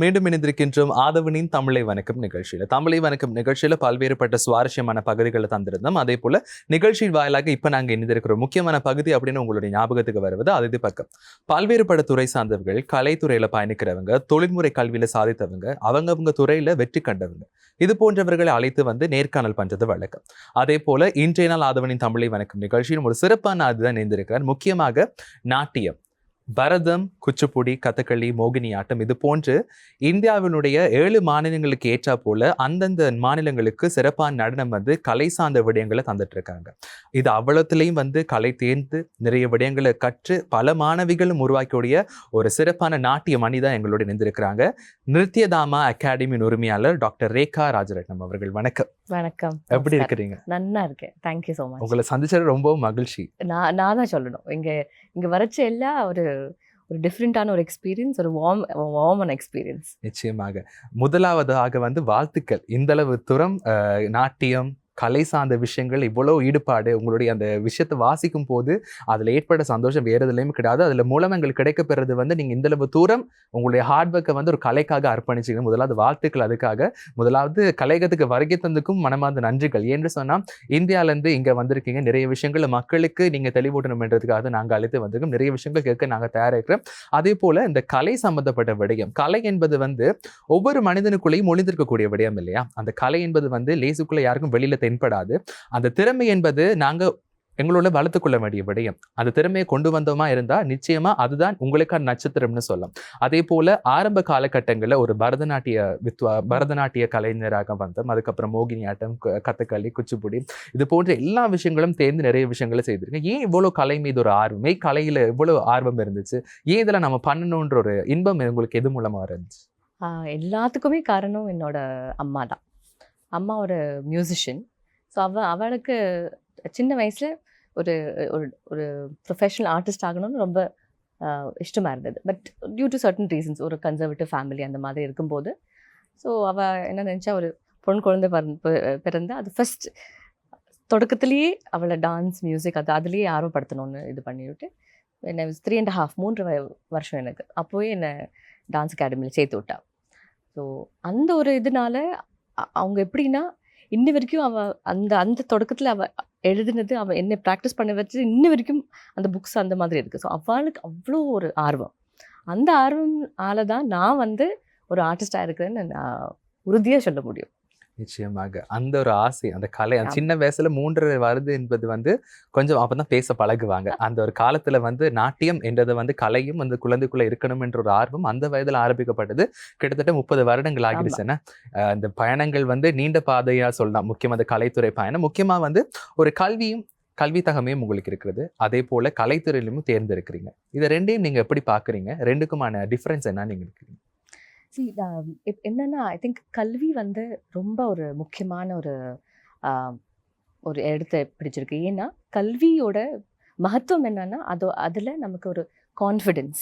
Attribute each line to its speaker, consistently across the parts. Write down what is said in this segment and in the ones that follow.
Speaker 1: மீண்டும் இணைந்திருக்கின்றோம் ஆதவனின் தமிழை வணக்கம் நிகழ்ச்சியில பல்வேறுபட்ட சுவாரஸ்யமான பகுதிகளை தந்திருந்தோம். அதே போல நிகழ்ச்சியின் வாயிலாக இப்ப நாங்க இணைந்திருக்கிற முக்கியமான பகுதி அப்படின்னு உங்களுடைய ஞாபகத்துக்கு வருவது அதிதி பக்கம். பல்வேறுபட்ட துறை சார்ந்தவர்கள், கலைத்துறையில பயணிக்கிறவங்க, தொழில்முறை கல்வியில சாதித்தவங்க, அவங்க துறையில வெற்றி கண்டவங்க, இது போன்றவர்களை அழைத்து வந்து நேர்காணல் பண்றது வழக்கம். அதே போல இன்றைய நாள் ஆதவனின் தமிழை வணக்கம் நிகழ்ச்சியின் ஒரு சிறப்பான அதுதான் இணைந்திருக்கிறார். முக்கியமாக நாட்டியம், பரதம், குச்சிப்புடி, கதகளி, மோகினியாட்டம், இது போன்று இந்தியாவினுடைய 7 மாநிலங்களுக்கு ஏற்றா போல அந்தந்த மாநிலங்களுக்கு சிறப்பான நடனம் வந்து கலை சார்ந்த விடயங்களை தந்துட்டு இருக்காங்க. இது அவ்வளவுலையும் வந்து கலை தேர்ந்து நிறைய விடயங்களை கற்று பல மாணவிகளும் உருவாக்கிய ஒரு சிறப்பான நாட்டிய மணிதான் எங்களோட இணைந்திருக்கிறாங்க. நிருத்யதாமா அகாடமியின் உரிமையாளர் டாக்டர் ரேகா ராஜரட்னம் அவர்கள். வணக்கம்.
Speaker 2: வணக்கம்.
Speaker 1: எப்படி இருக்கிறீங்க?
Speaker 2: நல்லா இருக்கேன். Thank you so much.
Speaker 1: உங்களை சந்திச்சது ரொம்ப மகிழ்ச்சி.
Speaker 2: நான் தான் சொல்லணும், இங்க வரச்ச எல்லாம் ஒரு டிஃப்ரெண்டான ஒரு எக்ஸ்பீரியன்ஸ், ஒரு வார்மான எக்ஸ்பீரியன்ஸ்.
Speaker 1: நிச்சயமாக. முதலாவதாக வந்து வாழ்த்துக்கள். இந்த அளவு தூரம் நாட்டியம், கலை சார்ந்த விஷயங்கள், இவ்வளவு ஈடுபாடு, உங்களுடைய அந்த விஷயத்தை வாசிக்கும் போது அதுல ஏற்பட்ட சந்தோஷம் வேறு எதுலையும் கிடையாது. அதுல மூலம் எங்களுக்கு கிடைக்கப்பெறது வந்து நீங்க இந்த அளவு தூரம் உங்களுடைய ஹார்ட் ஒர்க்கை வந்து ஒரு கலைக்காக அர்ப்பணிச்சிங்க. முதலாவது வாழ்த்துக்கள். அதுக்காக முதலாவது கலையகத்துக்கு வருகை தந்துக்கும் மனமார்ந்த நன்றிகள். ஏன்னு சொன்னா இந்தியால இருந்து இங்க வந்திருக்கீங்க, நிறைய விஷயங்கள் மக்களுக்கு நீங்க தெளிவூட்டணும்ன்றதுக்காக நாங்க அழைத்து வந்திருக்கோம். நிறைய விஷயங்கள் கேட்க நாங்க தயாரிக்கிறோம். அதே போல இந்த கலை சம்பந்தப்பட்ட விடயம், கலை என்பது வந்து ஒவ்வொரு மனிதனுக்குள்ளேயும் ஒளிந்திருக்கக்கூடிய விடயம் இல்லையா? அந்த கலை என்பது வந்து லேசுக்குள்ள யாருக்கும் வெளியில தென்படாது. அந்த திறமை என்பது நாங்க எங்களோட வளர்த்துக்கொள்ள வேண்டிய விடயம். அந்த திறமையை கொண்டு வந்தோமா இருந்தா நிச்சயமா அதுதான் உங்களுக்கான நட்சத்திரம்னு சொல்லலாம். அதே போல ஆரம்ப காலகட்டங்களில் ஒரு பரதநாட்டிய கலைஞராக வந்தோம். அதுக்கப்புறம் மோகினியாட்டம், கதகளி, குச்சிப்புடி, இது போன்ற எல்லா விஷயங்களும் தேர்ந்து நிறைய விஷயங்களை செய்திருக்கேன். ஏன் இவ்வளவு கலை மீது ஒரு ஆர்வம், கலையில இவ்வளவு ஆர்வம் இருந்துச்சு? ஏன் இதெல்லாம் நம்ம பண்ணணும்ன்ற ஒரு இன்பம் உங்களுக்கு எது மூலமா இருந்துச்சு?
Speaker 2: எல்லாத்துக்குமே காரணம் என்னோட அம்மா தான். அம்மா ஒரு மியூசிஷியன். ஸோ அவளுக்கு சின்ன வயசில் ஒரு ஒரு ப்ரொஃபஷனல் ஆர்டிஸ்ட் ஆகணும்னு ரொம்ப இஷ்டமாக இருந்தது. But due to certain reasons, ஒரு கன்சர்வேட்டிவ் ஃபேமிலி அந்த மாதிரி இருக்கும்போது, ஸோ அவள் என்ன நினச்சா, ஒரு பொன் குழந்தை பிறந்தா அது ஃபஸ்ட் தொடக்கத்துலேயே அவளை டான்ஸ், மியூசிக் அதுலேயே ஆர்வப்படுத்தணும்னு இது பண்ணிவிட்டு என்னை 3 வருஷம் எனக்கு அப்போவே என்னை டான்ஸ் அகாடமியில் சேர்த்து விட்டா. ஸோ அந்த ஒரு இதனால அவங்க எப்படின்னா, இன்ன வரைக்கும் அந்த தொடக்கத்தில் அவள் எழுதுனது, அவள் என்ன ப்ராக்டிஸ் பண்ண வச்சு இன்ன வரைக்கும் அந்த புக்ஸ் அந்த மாதிரி இருக்குது. ஸோ அவளுக்கு அவ்வளோ ஒரு ஆர்வம். அந்த ஆர்வம் தான் நான் வந்து ஒரு ஆர்டிஸ்டாக இருக்கிறேன்னு நான் உறுதியாக சொல்ல முடியும்.
Speaker 1: நிச்சயமாக. அந்த ஒரு ஆசை, அந்த கலை சின்ன வயசுல 3 வருது என்பது வந்து கொஞ்சம் அப்பதான் பேச பழகுவாங்க. அந்த ஒரு காலத்துல வந்து நாட்டியம் என்றது வந்து கலையும் அந்த குழந்தைக்குள்ள இருக்கணும் என்ற ஒரு ஆர்வம் அந்த வயதுல ஆரம்பிக்கப்பட்டது. கிட்டத்தட்ட 30 வருடங்கள் ஆகிடுச்சுன்னா இந்த பயணங்கள் வந்து நீண்ட பாதையா சொல்லலாம். முக்கியமா அந்த கலைத்துறை பயணம், முக்கியமா வந்து ஒரு கல்வி தகமையும் உங்களுக்கு இருக்கிறது. அதே போல கலைத்துறையிலும் தேர்ந்தெடுக்கிறீங்க. இதை ரெண்டையும் நீங்க எப்படி பாக்குறீங்க? ரெண்டுக்குமான டிஃபரன்ஸ் என்ன நீங்க இருக்கிறீங்க?
Speaker 2: என்னன்னா, ஐ திங்க் கல்வி வந்து ரொம்ப ஒரு முக்கியமான ஒரு இடத்தை பிடிச்சிருக்கு. ஏன்னா கல்வியோட மகத்துவம் என்னன்னா, அதில் நமக்கு ஒரு கான்ஃபிடென்ஸ்,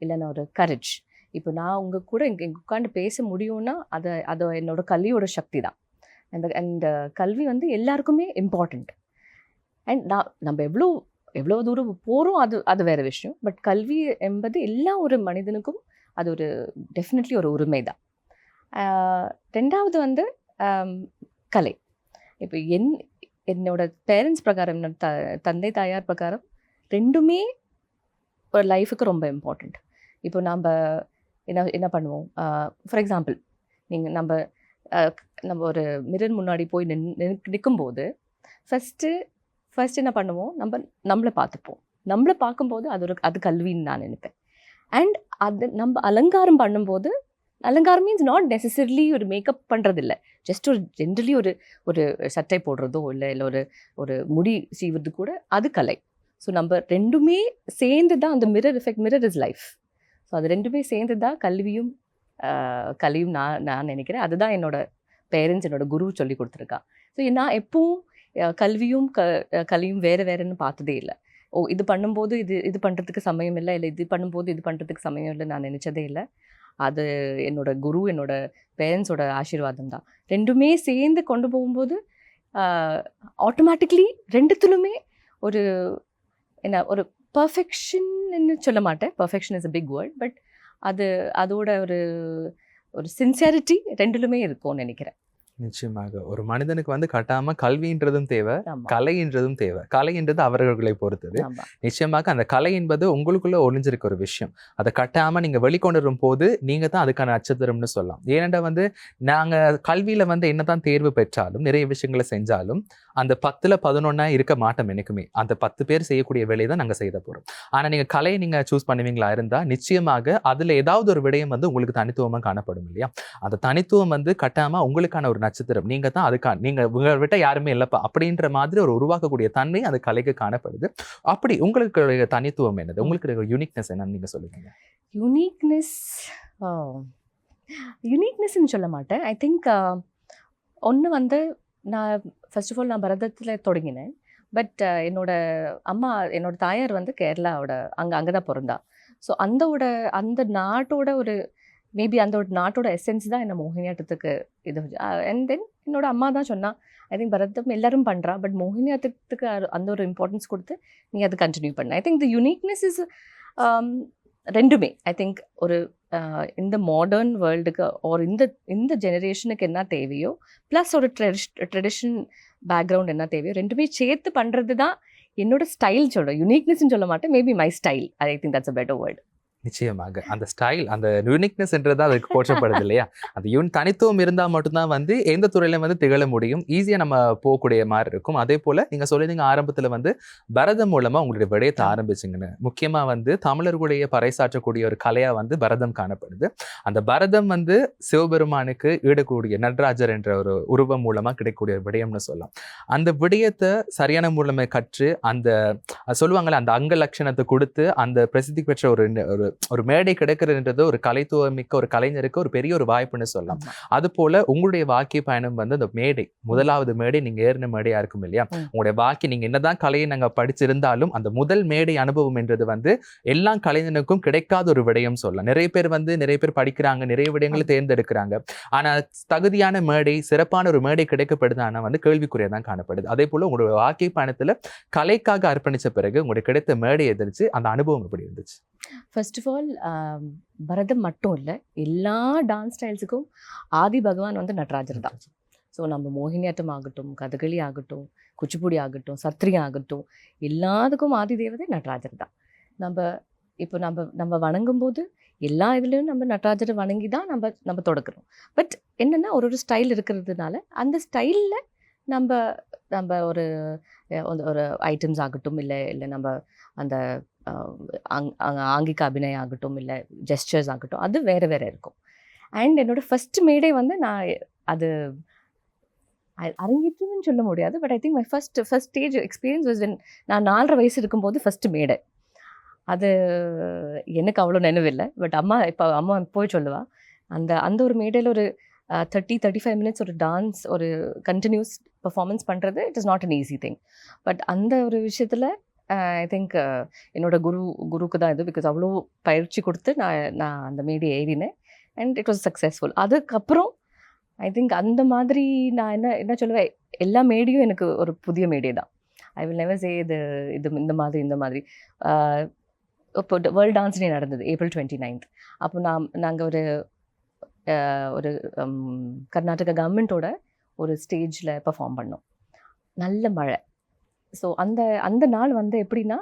Speaker 2: இல்லைன்னா ஒரு கரேஜ். இப்போ நான் உங்கள் கூட இங்கே உட்காந்து பேச முடியும்னா அது என்னோட கல்வியோட சக்தி தான். அந்த கல்வி வந்து எல்லாருக்குமே இம்பார்ட்டண்ட். அண்ட் நம்ம எவ்வளோ தூரம் போகிறோம் அது வேறு விஷயம். பட் கல்வி என்பது எல்லா ஒரு மனிதனுக்கும் அது ஒரு டெஃபினெட்லி ஒரு உரிமை தான். ரெண்டாவது வந்து கலை. இப்போ என்னோட பேரண்ட்ஸ் பிரகாரம், தந்தை தாயார் பிரகாரம் ரெண்டுமே ஒரு லைஃபுக்கு ரொம்ப இம்பார்ட்டண்ட். இப்போ நம்ம என்ன பண்ணுவோம், ஃபார் எக்ஸாம்பிள், நம்ம ஒரு மிரர் முன்னாடி போய் நிற்கும்போது ஃபஸ்ட்டு என்ன பண்ணுவோம், நம்மளை பார்த்துப்போம். நம்மளை பார்க்கும்போது அது கல்வின்னு நான் நினைப்பேன். அண்ட் அது நம்ம அலங்காரம் பண்ணும்போது, அலங்காரம் மீன்ஸ் நாட் நெசசரிலி ஒரு மேக்கப் பண்ணுறது இல்லை, ஜஸ்ட் ஒரு ஜென்ரலி ஒரு சட்டை போடுறதோ இல்லை ஒரு முடி செய்வது கூட அது கலை. ஸோ நம்ம ரெண்டுமே சேர்ந்து தான் அந்த மிரர் இஸ் லைஃப். ஸோ அது ரெண்டுமே சேர்ந்து தான் கல்வியும் கலையும் நான் நினைக்கிறேன். அதுதான் என்னோட பேரண்ட்ஸ், என்னோட குரு சொல்லி கொடுத்துருக்கா. ஸோ நான் எப்பவும் கல்வியும் கலையும் வேறுன்னு பார்த்ததே இல்லை. இது பண்ணும்போது இது பண்ணுறதுக்கு சமயம் இல்லை இது பண்ணும்போது இது பண்ணுறதுக்கு சமயம் இல்லை நான் நினச்சதே இல்லை. அது என்னோட குரு, என்னோட பேரண்ட்ஸோட ஆசீர்வாதம் தான். ரெண்டுமே சேர்ந்து கொண்டு போகும்போது ஆட்டோமேட்டிக்லி ரெண்டுத்துலுமே ஒரு பர்ஃபெக்ஷன் சொல்ல மாட்டேன், perfection is a big word, but அதோட ஒரு ஒரு சின்சியாரிட்டி ரெண்டுலுமே இருக்கும்னு நினைக்கிறேன்.
Speaker 1: நிச்சயமாக ஒரு மனிதனுக்கு வந்து கட்டாம கல்வின்றதும் தேவை,
Speaker 2: ஆமா.
Speaker 1: கலைன்றதும் தேவை. கலைன்றது அவர்களை பொறுத்தது.
Speaker 2: ஆமா.
Speaker 1: நிச்சயமாக அந்த கலை என்பது உங்களுக்குள்ள ஒளிஞ்சிருக்க ஒரு விஷயம். அதை கட்டாம நீங்க வெளிக்கொண்டு வரும் போது நீங்க தான் அதுக்கான நட்சத்திரம்னு சொல்லலாம். ஏனென்றா வந்து நாங்க கல்வியில வந்து என்னதான் தேர்வு பெற்றாலும் நிறைய விஷயங்களை செஞ்சாலும் அந்த 10ல 11 இருக்க மாட்டோம் எனக்குமே. அந்த 10 பேர் செய்யக்கூடிய வேலையை தான் நாங்க செய்த போறோம். ஆனா நீங்க கலையை நீங்க சூஸ் பண்ணுவீங்களா இருந்தா நிச்சயமாக அதுல ஏதாவது ஒரு விடயம் வந்து உங்களுக்கு தனித்துவமா காணப்படும் இல்லையா? அந்த தனித்துவம் வந்து கட்டாம உங்களுக்கான ஒரு நட்சத்திரம். நீங்க தான் அதுக்கான நீங்க உங்களை விட்ட யாருமே இல்லப்பா அப்படின்ற மாதிரி ஒரு உருவாக்கக்கூடிய தன்மை அது கலைக்கு காணப்படுது. அப்படி உங்களுக்கு தனித்துவம் என்னது? உங்களுக்கு யூனிக்னஸ் என்னன்னு நீங்க சொல்லுவீங்க?
Speaker 2: யூனிக்னஸ் யூனிக்னஸ்ன்னு சொல்ல மாட்டேன். ஐ திங்க் ஒன்று வந்து நான் ஃபர்ஸ்ட் ஆஃப் ஆல் நான் பரதத்தில் தொடங்கினேன். பட் என்னோட அம்மா என்னோட தாயார் வந்து கேரளாவோட அங்கே தான் பிறந்தா. ஸோ அந்த நாட்டோட ஒரு மேபி அந்த ஒரு நாட்டோட எசன்ஸ் தான் என்ன மோகினியாட்டத்துக்கு இது. அண்ட் தென் என்னோட அம்மா தான் சொன்னா, ஐ திங்க் பரதம் எல்லாரும் பண்ணுறா, பட் மோகினியாட்டத்துக்கு அந்த ஒரு இம்பார்ட்டன்ஸ் கொடுத்து நீ அதை கண்டினியூ பண்ண. I think the uniqueness is ரெண்டுமே. ஐ திங்க் ஒரு இந்த மாடர்ன் வேர்ல்டுக்கு ஒரு இந்த ஜெனரேஷனுக்கு என்ன தேவையோ ப்ளஸ் ஒரு ட்ரெடிஷன் பேக்ரவுண்ட் என்ன தேவையோ ரெண்டுமே சேர்த்து பண்ணுறது தான் என்னோட ஸ்டைல் சொல்கிறேன். யூனிக்னஸ்ன்னு சொல்ல மாட்டேன், maybe my style. I think that's a better word.
Speaker 1: நிச்சயமாக அந்த ஸ்டைல் அந்த யூனிக்னஸ்ன்றது அதுக்கு போற்றப்படுது இல்லையா? அந்த தனித்துவம் இருந்தால் மட்டும்தான் வந்து எந்த துறையில வந்து திகழ முடியும், ஈஸியாக நம்ம போகக்கூடிய மாதிரி இருக்கும். அதே போல நீங்க சொல்லிருந்தீங்க ஆரம்பத்தில் வந்து பரதம் மூலமா உங்களுடைய விடயத்தை ஆரம்பிச்சிங்கன்னு. முக்கியமா வந்து தமிழர்களுடைய பறைசாற்றக்கூடிய ஒரு கலையா வந்து பரதம் காணப்படுது. அந்த பரதம் வந்து சிவபெருமானுக்கு ஈடக்கூடிய நடராஜர் என்ற ஒரு உருவம் மூலமா கிடைக்கக்கூடிய விடயம்னு சொல்லலாம். அந்த விடயத்தை சரியான மூலமே கற்று அந்த சொல்லுவாங்கல்ல அந்த அங்க லட்சணத்தை கொடுத்து அந்த பிரசித்தி பெற்ற ஒரு மேடை கிடைக்கிறதுன்றது ஒரு கலைத்துவம் மிக்க ஒரு கலைஞருக்கு ஒரு பெரிய ஒரு வாய்ப்புன்னு சொல்லலாம். அது போல உங்களுடைய வாக்கிய பயணம் வந்து அந்த மேடை முதலாவது மேடை நீங்க ஏறின மேடையா இருக்கும் இல்லையா? உங்களுடைய வாக்கி நீங்க என்னதான் கலையை நாங்க படிச்சிருந்தாலும் அந்த முதல் மேடை அனுபவம் என்றது வந்து எல்லா கலைஞனுக்கும் கிடைக்காத ஒரு விடயம் சொல்லலாம். நிறைய பேர் படிக்கிறாங்க, நிறைய விடயங்களை தேர்ந்தெடுக்கிறாங்க. ஆனா தகுதியான மேடை சிறப்பான ஒரு மேடை கிடைக்கப்படுது வந்து கேள்விக்குறியா தான் காணப்படுது. அதே போல உங்களுடைய வாக்கிய பயணத்துல கலைக்காக அர்ப்பணிச்ச பிறகு உங்களுக்கு கிடைத்த மேடை எதிர்த்து அந்த அனுபவம் எப்படி இருந்துச்சு?
Speaker 2: ஃபர்ஸ்ட் ஆஃப் ஆல் பரதம் மட்டும் இல்லை, எல்லா டான்ஸ் ஸ்டைல்ஸுக்கும் ஆதி பகவான் வந்து நடராஜர் தான். ஸோ நம்ம மோகினியாட்டம் ஆகட்டும், கதகளி ஆகட்டும், குச்சிப்புடி ஆகட்டும், சத்ரியா ஆகட்டும், எல்லாத்துக்கும் ஆதி தேவதை நடராஜர் தான். நம்ம வணங்கும் போது எல்லா இதுலேயும் நம்ம நடராஜரை வணங்கி தான் நம்ம தொடக்கிறோம். பட் என்னென்னா ஒரு ஸ்டைல் இருக்கிறதுனால அந்த ஸ்டைலில் நம்ம ஒரு ஐட்டம்ஸ் ஆகட்டும், இல்லை நம்ம அந்த ஆங்கிக அபிநயம் ஆகட்டும், இல்லை ஜெஸ்டர்ஸ் ஆகட்டும், அது வேறு இருக்கும். அண்ட் என்னோட ஃபர்ஸ்ட் மேடை வந்து நான் அது அரங்கேற்றம்னு சொல்ல முடியாது. But I think my first stage experience was when நான் 4.5 வயசு இருக்கும்போது ஃபர்ஸ்ட் மேடை. அது எனக்கு அவ்வளோ நினைவில்லை. பட் அம்மா போய் சொல்லுவா, அந்த ஒரு மேடையில் ஒரு 30-35 மினிட்ஸ் ஒரு டான்ஸ் ஒரு கண்டினியூஸ் பர்ஃபார்மன்ஸ் பண்ணுறது it is not an easy thing. But அந்த ஒரு விஷயத்தில் ஐ திங்க் என்னோட குருக்கு தான் இது. பிகாஸ் அவ்வளோ பயிற்சி கொடுத்து நான் அந்த மேடை ஏறினேன் அண்ட் இட் வாஸ் சக்ஸஸ்ஃபுல். அதுக்கப்புறம் ஐ திங்க் அந்த மாதிரி நான் என்ன சொல்லுவேன், எல்லா மேடையும் எனக்கு ஒரு புதிய மேடை தான். ஐ வில் நெவர் சே இது இந்த மாதிரி இப்போ வேர்ல்ட் டான்ஸ் டே நடந்தது April 29th. அப்போ நாங்கள் ஒரு கர்நாடகா கவர்மெண்ட்டோட ஒரு ஸ்டேஜில் பெர்ஃபார்ம் பண்ணோம். நல்ல மழை. ஸோ அந்த நாள் வந்து எப்படின்னா,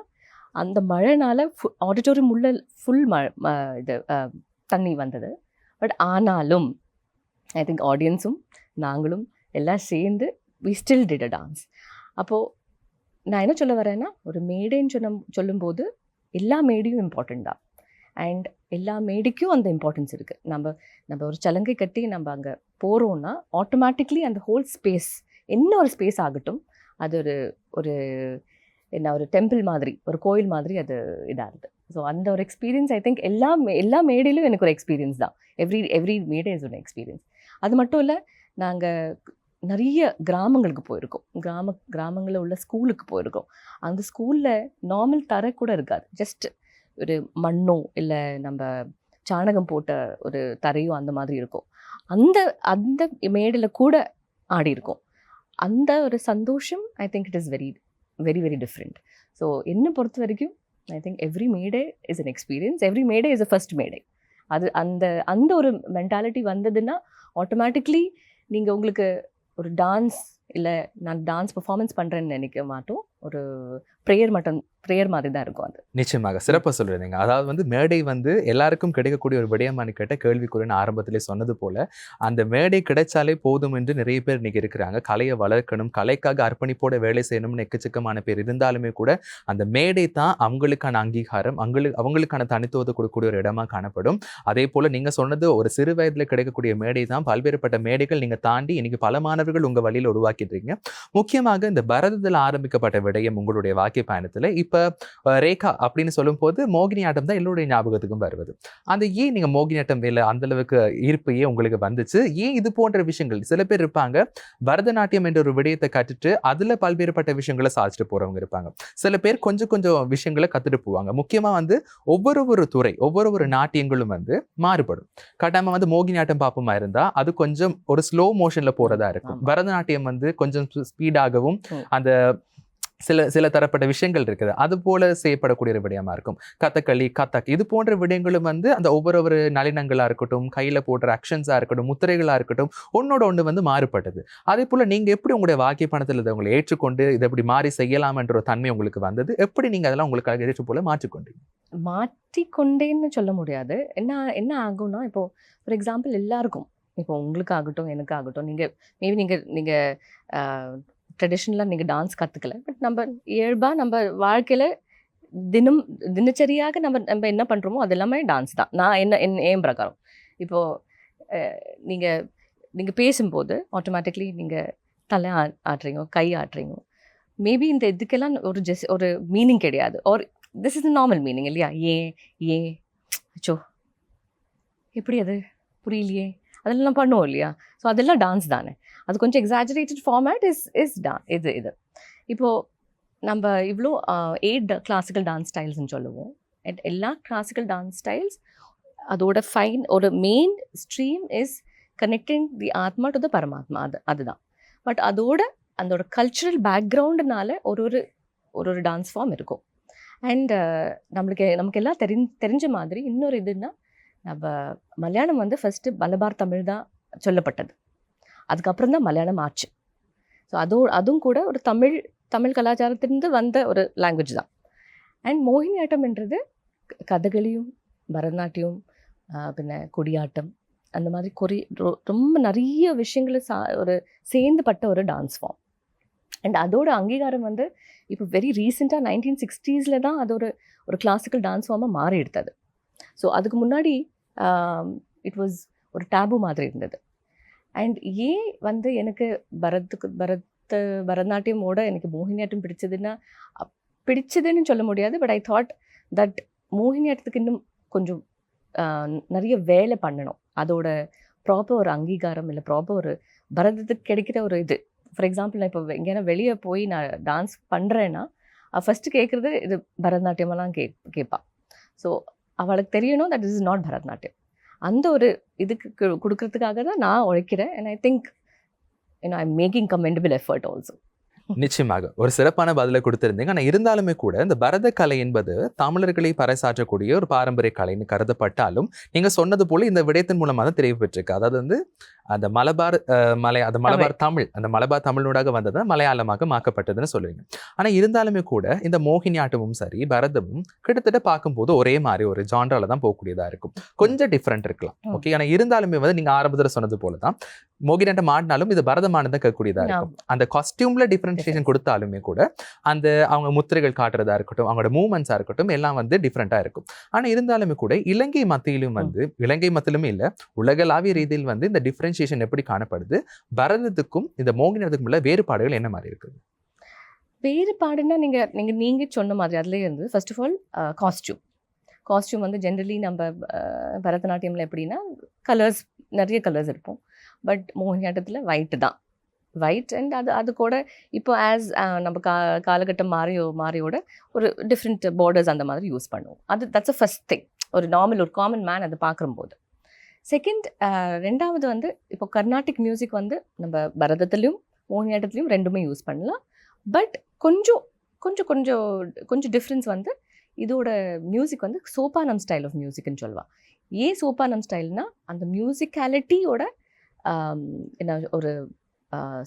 Speaker 2: அந்த மழைனால ஆடிட்டோரியம் உள்ள ஃபுல் தண்ணி வந்தது. பட் ஆனாலும் ஐ திங்க் ஆடியன்ஸும் நாங்களும் எல்லாம் சேர்ந்து we still did a dance. அப்போது நான் என்ன சொல்ல வரேன்னா, ஒரு மேடைன்னு சொல்லும்போது எல்லா மேடையும் இம்பார்ட்டண்ட் தான். அண்ட் எல்லா மேடைக்கும் அந்த இம்பார்ட்டன்ஸ் இருக்குது. நம்ம ஒரு சலங்கை கட்டி நம்ம அங்கே போகிறோன்னா ஆட்டோமேட்டிக்லி அந்த ஹோல் ஸ்பேஸ் என்ன ஒரு ஸ்பேஸ் ஆகட்டும், அது ஒரு டெம்பிள் மாதிரி, ஒரு கோயில் மாதிரி அது இதாகுது. ஸோ அந்த ஒரு எக்ஸ்பீரியன்ஸ் ஐ திங்க் எல்லா மேடையிலும் எனக்கு ஒரு எக்ஸ்பீரியன்ஸ் தான். எவ்ரி மேடே இஸ் ஒரு எக்ஸ்பீரியன்ஸ். அது மட்டும் இல்லை, நாங்கள் நிறைய கிராமங்களுக்கு போயிருக்கோம். கிராமங்களில் உள்ள ஸ்கூலுக்கு போயிருக்கோம். அந்த ஸ்கூலில் நார்மல் தர கூட இருக்காது. ஜஸ்ட் ஒரு மண்ணோ இல்லை நம்ம சாணகம் போட்ட ஒரு தரையோ அந்த மாதிரி இருக்கும். அந்த மேடையில் கூட ஆடி இருக்கும். அந்த ஒரு சந்தோஷம் I think it is very very very different. So என்னை பொறுத்த வரைக்கும் I think every May Day is an experience. Every May Day is a first May Day. அது அந்த அந்த ஒரு மென்டாலிட்டி வந்ததுன்னா ஆட்டோமேட்டிக்லி நீங்கள் உங்களுக்கு ஒரு டான்ஸ் இல்லை நான் டான்ஸ் பெர்ஃபார்மன்ஸ் பண்ணுறேன்னு நினைக்க மாட்டோம். ஒரு ப்ரேயர் மாதிரி தான் இருக்கும் அது.
Speaker 1: நிச்சயமாக சிறப்பாக சொல்றீங்க. அதாவது வந்து மேடை வந்து எல்லாருக்கும் கிடைக்கக்கூடிய ஒரு விடயமானு கேட்ட கேள்விக்குறின்னு ஆரம்பத்திலே சொன்னது போல, அந்த மேடை கிடைச்சாலே போதும் என்று நிறைய பேர் இன்னைக்கு இருக்கிறாங்க. கலையை வளர்க்கணும், கலைக்காக அர்ப்பணிப்போட வேலை செய்யணும்னு எக்கச்சக்கமான பேர் இருந்தாலுமே கூட அந்த மேடை தான் அவங்களுக்கான அங்கீகாரம், அவங்களுக்கான தனித்துவத்தை கொடுக்கக்கூடிய ஒரு இடமா காணப்படும். அதே போல நீங்க சொன்னது ஒரு சிறு வயதுல கிடைக்கக்கூடிய மேடை தான் பல்வேறுபட்ட மேடைகள் நீங்க தாண்டி இன்னைக்கு பல மாணவர்கள் உங்க வழியில உருவாக்கிடுறீங்க. முக்கியமாக இந்த பரதத்தில் ஆரம்பிக்கப்பட்ட விடயம் உங்களுடைய வாக்கிய பயணத்துல இப்ப ரேகா அப்படின்னு சொல்லும் போது மோகினியாட்டம் தான் எல்லோருடைய ஞாபகத்துக்கும் வருவது. அந்த ஏன் நீங்க மோகினியாட்டம் மேல அந்த அளவுக்கு ஈர்ப்பு ஏன் உங்களுக்கு வந்துச்சு? ஏன் இது போன்ற விஷயங்கள் சில பேர் இருப்பாங்க, பரதநாட்டியம் என்ற ஒரு விடயத்தை கற்றுட்டு அதுல பல்வேறுபட்ட விஷயங்களை சாதிச்சுட்டு போறவங்க இருப்பாங்க. சில பேர் கொஞ்சம் கொஞ்சம் விஷயங்களை கத்துட்டு போவாங்க. முக்கியமா வந்து ஒவ்வொரு துறை ஒவ்வொரு நாட்டியங்களும் வந்து மாறுபடும். கட்டாயமா வந்து மோகினியாட்டம் பாப்பமா இருந்தா அது கொஞ்சம் ஒரு ஸ்லோ மோஷன்ல போறதா இருக்கும். பரதநாட்டியம் வந்து கொஞ்சம் ஸ்பீடாகவும் அந்த சில தரப்பட்ட விஷயங்கள் இருக்குது, அது போல செய்யப்படக்கூடிய ஒரு விடயமா இருக்கும். கதகளி, கதக் இது போன்ற விடயங்களும் வந்து அந்த ஒவ்வொரு நளினங்களா இருக்கட்டும், கையில போடுற ஆக்ஷன்ஸா இருக்கட்டும், முத்திரைகளா இருக்கட்டும், ஒன்னோட ஒன்று வந்து மாறுபட்டது. அதே போல நீங்க எப்படி உங்களுடைய வாக்கிய பணத்தில் இதை உங்களை ஏற்றுக்கொண்டு இதை எப்படி மாறி செய்யலாம் என்ற ஒரு தன்மை உங்களுக்கு வந்தது? எப்படி நீங்க அதெல்லாம் உங்களுக்காக ஏற்று போல மாற்றிக்கொண்டீங்க?
Speaker 2: மாற்றிக்கொண்டேன்னு சொல்ல முடியாது. என்ன ஆகும்னா, இப்போ ஃபார் எக்ஸாம்பிள் எல்லாருக்கும், இப்போ உங்களுக்கு ஆகட்டும் எனக்கு ஆகட்டும், மேபி நீங்கள் ட்ரெடிஷ்னலாக நீங்கள் டான்ஸ் கற்றுக்கல, பட் நம்ம இயல்பாக நம்ம வாழ்க்கையில் தினச்சரியாக நம்ம என்ன பண்ணுறோமோ அது எல்லாமே டான்ஸ் தான். நான் என் பிரகாரம் இப்போது நீங்கள் பேசும்போது ஆட்டோமேட்டிக்லி நீங்கள் தலை ஆட்டுறீங்க, கை ஆட்டுறீங்க. மேபி இந்த இதுக்கெல்லாம் ஒரு மீனிங் கிடையாது, ஒரு திஸ் இஸ் நார்மல் மீனிங் இல்லையா? ஏன் அச்சோ எப்படி அது புரியலையே, அதெல்லாம் பண்ணுவோம் இல்லையா? ஸோ அதெல்லாம் டான்ஸ் தானே. அது கொஞ்சம் எக்ஸாஜரேட்டட் ஃபார்மேட் இஸ் இது இப்போது நம்ம இவ்வளோ 8 கிளாசிக்கல் டான்ஸ் ஸ்டைல்ஸ்ன்னு சொல்லுவோம். எல்லா கிளாசிக்கல் டான்ஸ் ஸ்டைல்ஸ் அதோட ஒரு மெயின் ஸ்ட்ரீம் இஸ் கனெக்டிங் தி ஆத்மா டு த பரமாத்மா. அதுதான். பட் அதோட கல்ச்சுரல் பேக்ரவுண்டுனால ஒரு டான்ஸ் ஃபார்ம் இருக்கும். அண்ட் நமக்கு எல்லாம் தெரிஞ்ச மாதிரி இன்னொரு இதுன்னா, நம்ம மலையாளம் வந்து ஃபஸ்ட்டு மலபார் தமிழ் தான் சொல்லப்பட்டது, அதுக்கப்புறம் தான் மலையாளம் ஆச்சு. ஸோ அதுவும் கூட ஒரு தமிழ் கலாச்சாரத்திலிருந்து வந்த ஒரு லாங்குவேஜ் தான். அண்ட் மோகினியாட்டம்ன்றது கதகளியும் பரதநாட்டியம் பின்ன கொடியாட்டம் அந்த மாதிரி ரொம்ப நிறைய விஷயங்களை சேர்ந்துப்பட்ட ஒரு டான்ஸ் ஃபார்ம். அண்ட் அதோட அங்கீகாரம் வந்து இப்போ வெரி ரீசெண்டாக 1960s தான் அது ஒரு கிளாசிக்கல் டான்ஸ் ஃபார்மாக மாறி எடுத்தது. ஸோ அதுக்கு முன்னாடி இட் வாஸ் ஒரு டேபு மாதிரி இருந்தது. அண்ட் ஏன் வந்து எனக்கு பரதநாட்டியமோட எனக்கு மோகினியாட்டம் பிடிச்சதுன்னு சொல்ல முடியாது. பட் ஐ தாட் தட் மோகினியாட்டத்துக்கு இன்னும் கொஞ்சம் நிறைய வேலை பண்ணணும். அதோட ப்ராப்பர் ஒரு அங்கீகாரம் இல்லை ப்ராப்பர் ஒரு பரதத்துக்கு கிடைக்கிற ஒரு இது. ஃபார் எக்ஸாம்பிள், நான் இப்போ எங்கேனா வெளியே போய் நான் டான்ஸ் பண்ணுறேன்னா ஃபஸ்ட்டு கேட்குறது இது பரதநாட்டியமெல்லாம் கேட்பாள். ஸோ அவளுக்கு தெரியணும் தட் இஸ் நாட் பரதநாட்டியம். அந்த ஒரு இதுக்கு கொடுக்கறதுக்காக தான் நான் உழைக்கிறேன். And I think I am making commendable effort also.
Speaker 1: நிச்சயமாக ஒரு சிறப்பான பதிலை கொடுத்திருந்தீங்க. ஆனால் இருந்தாலுமே கூட இந்த பரத கலை என்பது தமிழர்களை பறைசாற்றக்கூடிய ஒரு பாரம்பரிய கலைன்னு கருதப்பட்டாலும் நீங்க சொன்னது போல இந்த விடயத்தின் மூலமாக தான் தெரிய பெற்றிருக்கு. அதாவது வந்து அந்த மலபார் தமிழ் அந்த மலபார் தமிழோடாக வந்தது மலையாளமாக மாக்கப்பட்டதுன்னு சொல்லுவீங்க. ஆனா இருந்தாலுமே கூட இந்த மோகினியாட்டமும் சரி பரதமும் கிட்டத்தட்ட பார்க்கும்போது ஒரே மாதிரி ஒரு ஜான்ரால தான் போகக்கூடியதா இருக்கும். கொஞ்சம் டிஃப்ரெண்ட் இருக்கலாம். ஓகே, ஆனா இருந்தாலுமே வந்து நீங்க ஆரம்பத்துல சொன்னது போலதான் மோகினியாட்டம் ஆடினாலும் இது பரதமானதான் கேட்கக்கூடியதா இருக்கும். அந்த காஸ்டியூம்ல டிஃபரன்சியேஷன் கொடுத்தாலுமே கூட அந்த அவங்க முத்திரைகள் காட்டுறதா இருக்கட்டும், அவங்களோட மூவ்மெண்ட்ஸா இருக்கட்டும் எல்லாம் வந்து டிஃப்ரெண்டா இருக்கும். ஆனா இருந்தாலுமே கூட இலங்கை மத்தியிலுமே இல்ல உலகளாவிய ரீதியில் வந்து இந்த டிஃபரன்சியேஷன் எப்படி காணப்படுது? பரதத்துக்கும் இந்த மோகினியாட்டத்துக்கும் உள்ள வேறுபாடுகள் என்ன மாதிரி இருக்குது?
Speaker 2: வேறுபாடுன்னா நீங்க சொன்ன மாதிரி அதுலேயே இருந்து ஃபர்ஸ்ட் ஆஃப் ஆல் காஸ்டியூம் வந்து ஜென்ரலி நம்ம பரதநாட்டியம்ல எப்படின்னா நிறைய கலர்ஸ் இருக்கும். பட் மோகினியாட்டத்தில் ஒயிட் அண்ட் அது கூட இப்போ ஆஸ் நம்ம காலகட்டம் மாறியோட ஒரு டிஃப்ரெண்ட் பார்டர்ஸ் அந்த மாதிரி யூஸ் பண்ணுவோம். That's a first thing. ஒரு காமன் மேன் அதை பார்க்கும்போது. செகண்ட், ரெண்டாவது வந்து இப்போ கர்நாடிக் மியூசிக் வந்து நம்ம பரதத்துலேயும் மோகினியாட்டத்துலேயும் ரெண்டுமே யூஸ் பண்ணலாம். பட் கொஞ்சம் டிஃப்ரென்ஸ் வந்து இதோட மியூசிக் வந்து சோபானம் ஸ்டைல் ஆஃப் மியூசிக்னு சொல்லுவாள். ஏன் சோப்பானம் ஸ்டைல்னா அந்த மியூசிக்காலிட்டியோட என்ன ஒரு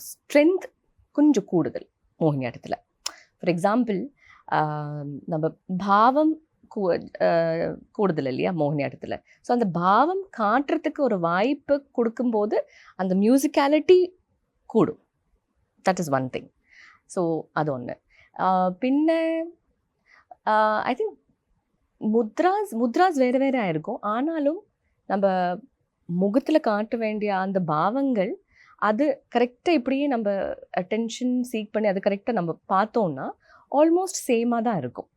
Speaker 2: ஸ்ட்ரென்த் கொஞ்சம் கூடுதல் மோகினியாட்டத்தில். ஃபார் எக்ஸாம்பிள் நம்ம பாவம் கூடுதல் இல்லையா மோகினியாட்டத்தில். ஸோ அந்த பாவம் காட்டுறதுக்கு ஒரு வாய்ப்பு கொடுக்கும்போது அந்த மியூசிக்காலிட்டி கூடும். That is one thing. So அது ஒன்று. பின்ன ஐ திங்க் முத்ராஸ் வேறு வேறு ஆயிருக்கும். ஆனாலும் நம்ம முகத்தில் காட்ட வேண்டிய அந்த பாவங்கள் அது கரெக்டாக இப்படியே நம்ம அட்டென்ஷன் சீக் பண்ணி அது கரெக்டாக நம்ம பார்த்தோம்னா ஆல்மோஸ்ட் சேமாக தான் இருக்கும்.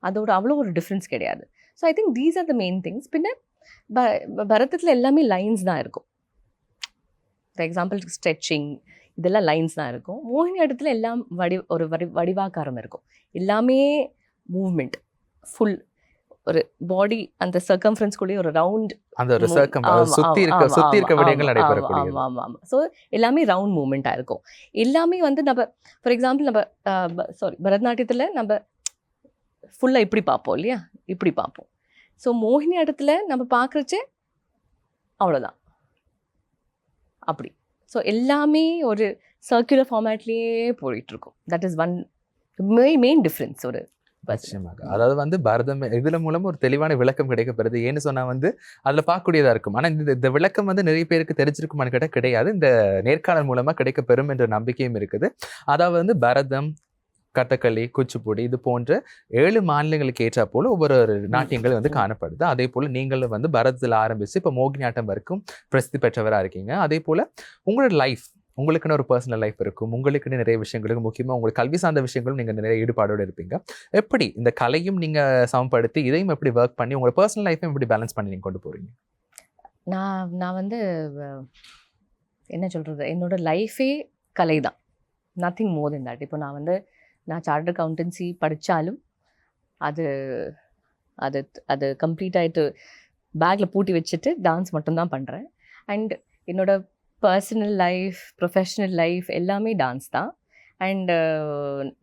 Speaker 2: அதோட அவ்வளோ ஒரு டிஃப்ரென்ஸ் கிடையாது. So I think these are the main things. பின்ன பரதத்தில் எல்லாமே லைன்ஸ் தான் இருக்கும். ஃபார் எக்ஸாம்பிள் ஸ்ட்ரெச்சிங் இதெல்லாம் லைன்ஸ் தான் இருக்கும். மோகினியாட்டத்தில் எல்லாம் வடிவாக்காரம் இருக்கும். எல்லாமே மூவ்மெண்ட் ஃபுல் ஒரு பாடி அந்த சர்க்கம்ஃபரன்ஸ்குள்ளேயே ஒரு ரவுண்ட்
Speaker 1: அந்த ஒரு சுத்தி இருக்க விடயங்கள் நடைபெறக்கூடியது.
Speaker 2: ஆமாம். ஸோ எல்லாமே ரவுண்ட் மூவ்மெண்ட்டாக இருக்கும். எல்லாமே வந்து நம்ம ஃபார் எக்ஸாம்பிள் நம்ம பரதநாட்டியத்தில் நம்ம ஃபுல்லாக இப்படி பார்ப்போம் இல்லையா, இப்படி பார்ப்போம். ஸோ மோகினியாட்டத்தில் நம்ம பார்க்குறச்சே அவ்வளோதான் அப்படி. ஸோ எல்லாமே ஒரு சர்க்குலர் ஃபார்மேட்லேயே போயிட்டுருக்கும். That is one main difference. ஒரு
Speaker 1: நிச்சயமாக. அதாவது வந்து பரதம் இதுல மூலமா ஒரு தெளிவான விளக்கம் கிடைக்கப்படுது. ஏன்னு சொன்னா வந்து அதுல பார்க்கக்கூடியதா இருக்கும். ஆனா இந்த விளக்கம் வந்து நிறைய பேருக்கு தெரிஞ்சிருக்குமான்னு கேட்டால் கிடையாது. இந்த நேர்காணல் மூலமா கிடைக்க பெறும் என்ற நம்பிக்கையும் இருக்குது. அதாவது வந்து பரதம், கதகளி, குச்சிப்புடி இது போன்ற 7 மாநிலங்களுக்கு ஏற்றா போல ஒவ்வொரு நாட்டியங்கள் வந்து காணப்படுது. அதே போல நீங்களும் வந்து பரதத்தில் ஆரம்பிச்சு இப்போ மோகினியாட்டம் வரைக்கும் பிரசித்தி பெற்றவராக இருக்கீங்க. அதே போல உங்களோட லைஃப், உங்களுக்குன்னு ஒரு பர்சனல் லைஃப் இருக்கும். உங்களுக்குன்னு நிறைய விஷயங்களுக்கு, முக்கியமாக உங்களுக்கு கல்வி சார்ந்த விஷயங்களும் நீங்கள் நிறைய ஈடுபாடோடு இருப்பீங்க. எப்படி இந்த கலையும் நீங்கள் சமப்படுத்தி இதையும் எப்படி ஒர்க் பண்ணி உங்களோட பர்சனல் லைஃபையும் எப்படி பேலன்ஸ் பண்ணி நீங்கள் கொண்டு போகிறீங்க?
Speaker 2: நான் வந்து என்ன சொல்கிறது, என்னோட லைஃபே கலை தான். Nothing more then that. இப்போ நான் சார்ட்டர்ட் அக்கௌண்டன்சி படித்தாலும் அது அது அது கம்ப்ளீட் ஆகிட்டு பேக்கில் பூட்டி வச்சுட்டு டான்ஸ் மட்டும்தான் பண்ணுறேன். அண்ட் என்னோட பர்சனல் லைஃப், ப்ரொஃபஷ்னல் லைஃப் எல்லாமே டான்ஸ் தான். அண்டு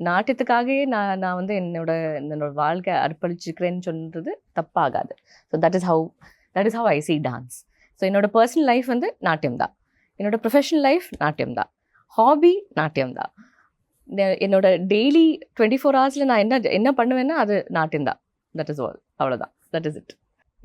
Speaker 2: நாட்டியத்துக்காகவே நான் வந்து என்னோட வாழ்க்கை அர்ப்பணிச்சுக்கிறேன்னு சொல்கிறது தப்பாகாது. So that is how I see dance. So என்னோட பர்சனல் லைஃப் வந்து நாட்டியம் தான். என்னோட ப்ரொஃபஷ்னல் லைஃப் நாட்டியம் தான். ஹாபி நாட்டியம் தான். என்னோட டெய்லி 24 hours நான் என்ன பண்ணுவேன்னா அது நாட்டியம் தான். That is all. அவ்வளோதான். That is it.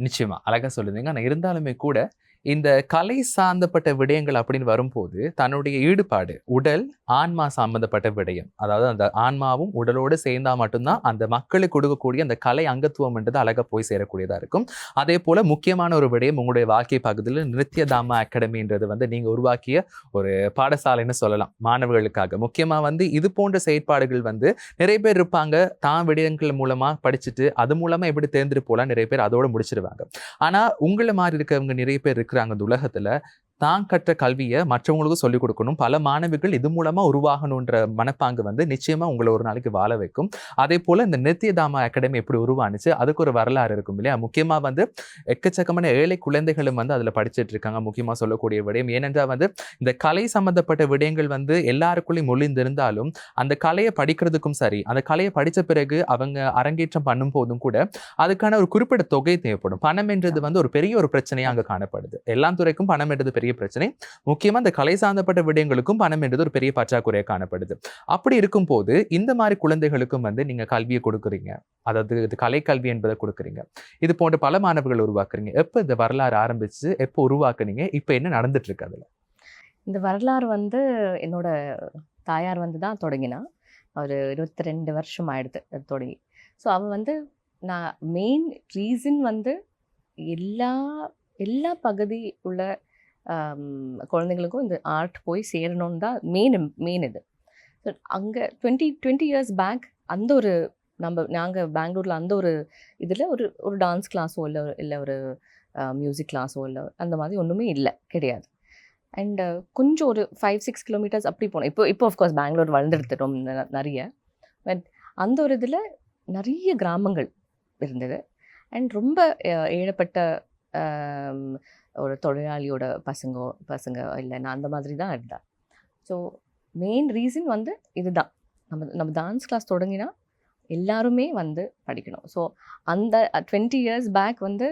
Speaker 1: நிச்சயமா அழகாக சொல்லுதுங்க. ஆனால் இருந்தாலுமே கூட இந்த கலை சார்ந்தப்பட்ட விடயங்கள் அப்படின்னு வரும்போது தன்னுடைய ஈடுபாடு உடல் ஆன்மா சம்பந்தப்பட்ட விடயம், அதாவது அந்த ஆன்மாவும் உடலோடு சேர்ந்தா மட்டும்தான் அந்த மக்களுக்கு கொடுக்கக்கூடிய அந்த கலை அங்கத்துவம்ன்றது அழகாக போய் சேரக்கூடியதாக இருக்கும். அதே போல முக்கியமான ஒரு விடயம் உங்களுடைய வாழ்க்கை பகுதியில் நிருத்யதாமா அகாடமின்றது வந்து நீங்கள் உருவாக்கிய ஒரு பாடசாலைன்னு சொல்லலாம் மாணவர்களுக்காக. முக்கியமாக வந்து இது போன்ற செயற்பாடுகள் வந்து நிறைய பேர் இருப்பாங்க, தான் விடயங்கள் மூலமாக படிச்சுட்டு அது மூலமாக எப்படி தேர்ந்துட்டு போகலாம், நிறைய பேர் அதோட முடிச்சிருவாங்க. ஆனால் உங்களை மாதிரி இருக்கவங்க நிறைய பேர் இருக்கிறாங்க இந்த உலகத்துல. தான் கற்ற கல்வியை மற்றவங்களுக்கும் சொல்லிக் கொடுக்கணும், பல மாணவிகள் இது மூலமா உருவாகணுன்ற மனப்பாங்கு வந்து நிச்சயமா உங்களை ஒரு நாளைக்கு வாழ வைக்கும். அதே போல இந்த நிருத்யதாமா அகாடமி எப்படி உருவானுச்சு அதுக்கு ஒரு வரலாறு இருக்கும் இல்லையா. முக்கியமா வந்து எக்கச்சக்கமான ஏழை குழந்தைகளும் வந்து அதுல படிச்சுட்டு இருக்காங்க. முக்கியமா சொல்லக்கூடிய விடயம் ஏனென்றால் வந்து இந்த கலை சம்பந்தப்பட்ட விடயங்கள் வந்து எல்லாருக்குள்ளேயும் மொழிந்திருந்தாலும் அந்த கலையை படிக்கிறதுக்கும் சரி, அந்த கலையை படித்த பிறகு அவங்க அரங்கேற்றம் பண்ணும் போதும் கூட அதுக்கான ஒரு குறிப்பிட்ட தொகை தேவைப்படும். பணம் என்றது வந்து ஒரு பெரிய ஒரு பிரச்சனையா அங்க காணப்படுது. எல்லா துறைக்கும் பணம் என்றது பெரிய பிரச்சனை. முக்கியமா இந்த கலை சார்ந்தப்பட்ட விடயங்களுக்கும் பணம் என்றது ஒரு பெரிய பற்றாக்குறையா காணப்படுது. அப்படி இருக்கும் போது இந்த மாதிரி குழந்தைகளுக்கும் வந்து நீங்க கல்வியை கொடுக்குறீங்க, அதாவது இது கலை கல்வி என்பதை கொடுக்குறீங்க. இது போன்ற பல மாணவர்கள் உருவாக்குறீங்க. எப்போ இந்த வரலாறு ஆரம்பிச்சு எப்போ உருவாக்குனீங்க, இப்போ என்ன நடந்துட்டு இருக்கு அதுல?
Speaker 2: இந்த வரலாறு வந்து என்னோட தாயார் வந்து தான் தொடங்கினா. ஒரு 22 வருஷம் ஆயிடுது அது தொடங்கி. ஸோ அவள் வந்து நான் மெயின் ரீசன் வந்து எல்லா பகுதி உள்ள குழந்தைங்களுக்கும் இந்த ஆர்ட் போய் சேரணும்னு தான் மெயின் இது. ஸோ அங்கே 20 years பேக் அந்த ஒரு நாங்கள் பெங்களூரில் அந்த ஒரு இதில் ஒரு டான்ஸ் கிளாஸோ இல்லை ஒரு மியூசிக் கிளாஸோ இல்லை அந்த மாதிரி ஒன்றுமே கிடையாது. அண்ட் கொஞ்சம் ஒரு 5-6 kilometers அப்படி போனோம். இப்போ ஆஃப்கோர்ஸ் பெங்களூர் வளர்ந்துடுது ரொம்ப நிறைய. பட் அந்த ஒரு இதில் நிறைய கிராமங்கள் இருந்தது. அண்ட் ரொம்ப ஏழப்பட்ட ஒரு தொழிலாளியோட பசங்க இல்லை நான் அந்த மாதிரி தான் இருந்தேன். ஸோ மெயின் ரீசன் வந்து இதுதான், நம்ம டான்ஸ் கிளாஸ் தொடங்கினா எல்லாருமே வந்து படிக்கணும். ஸோ அந்த 20 years பேக் வந்து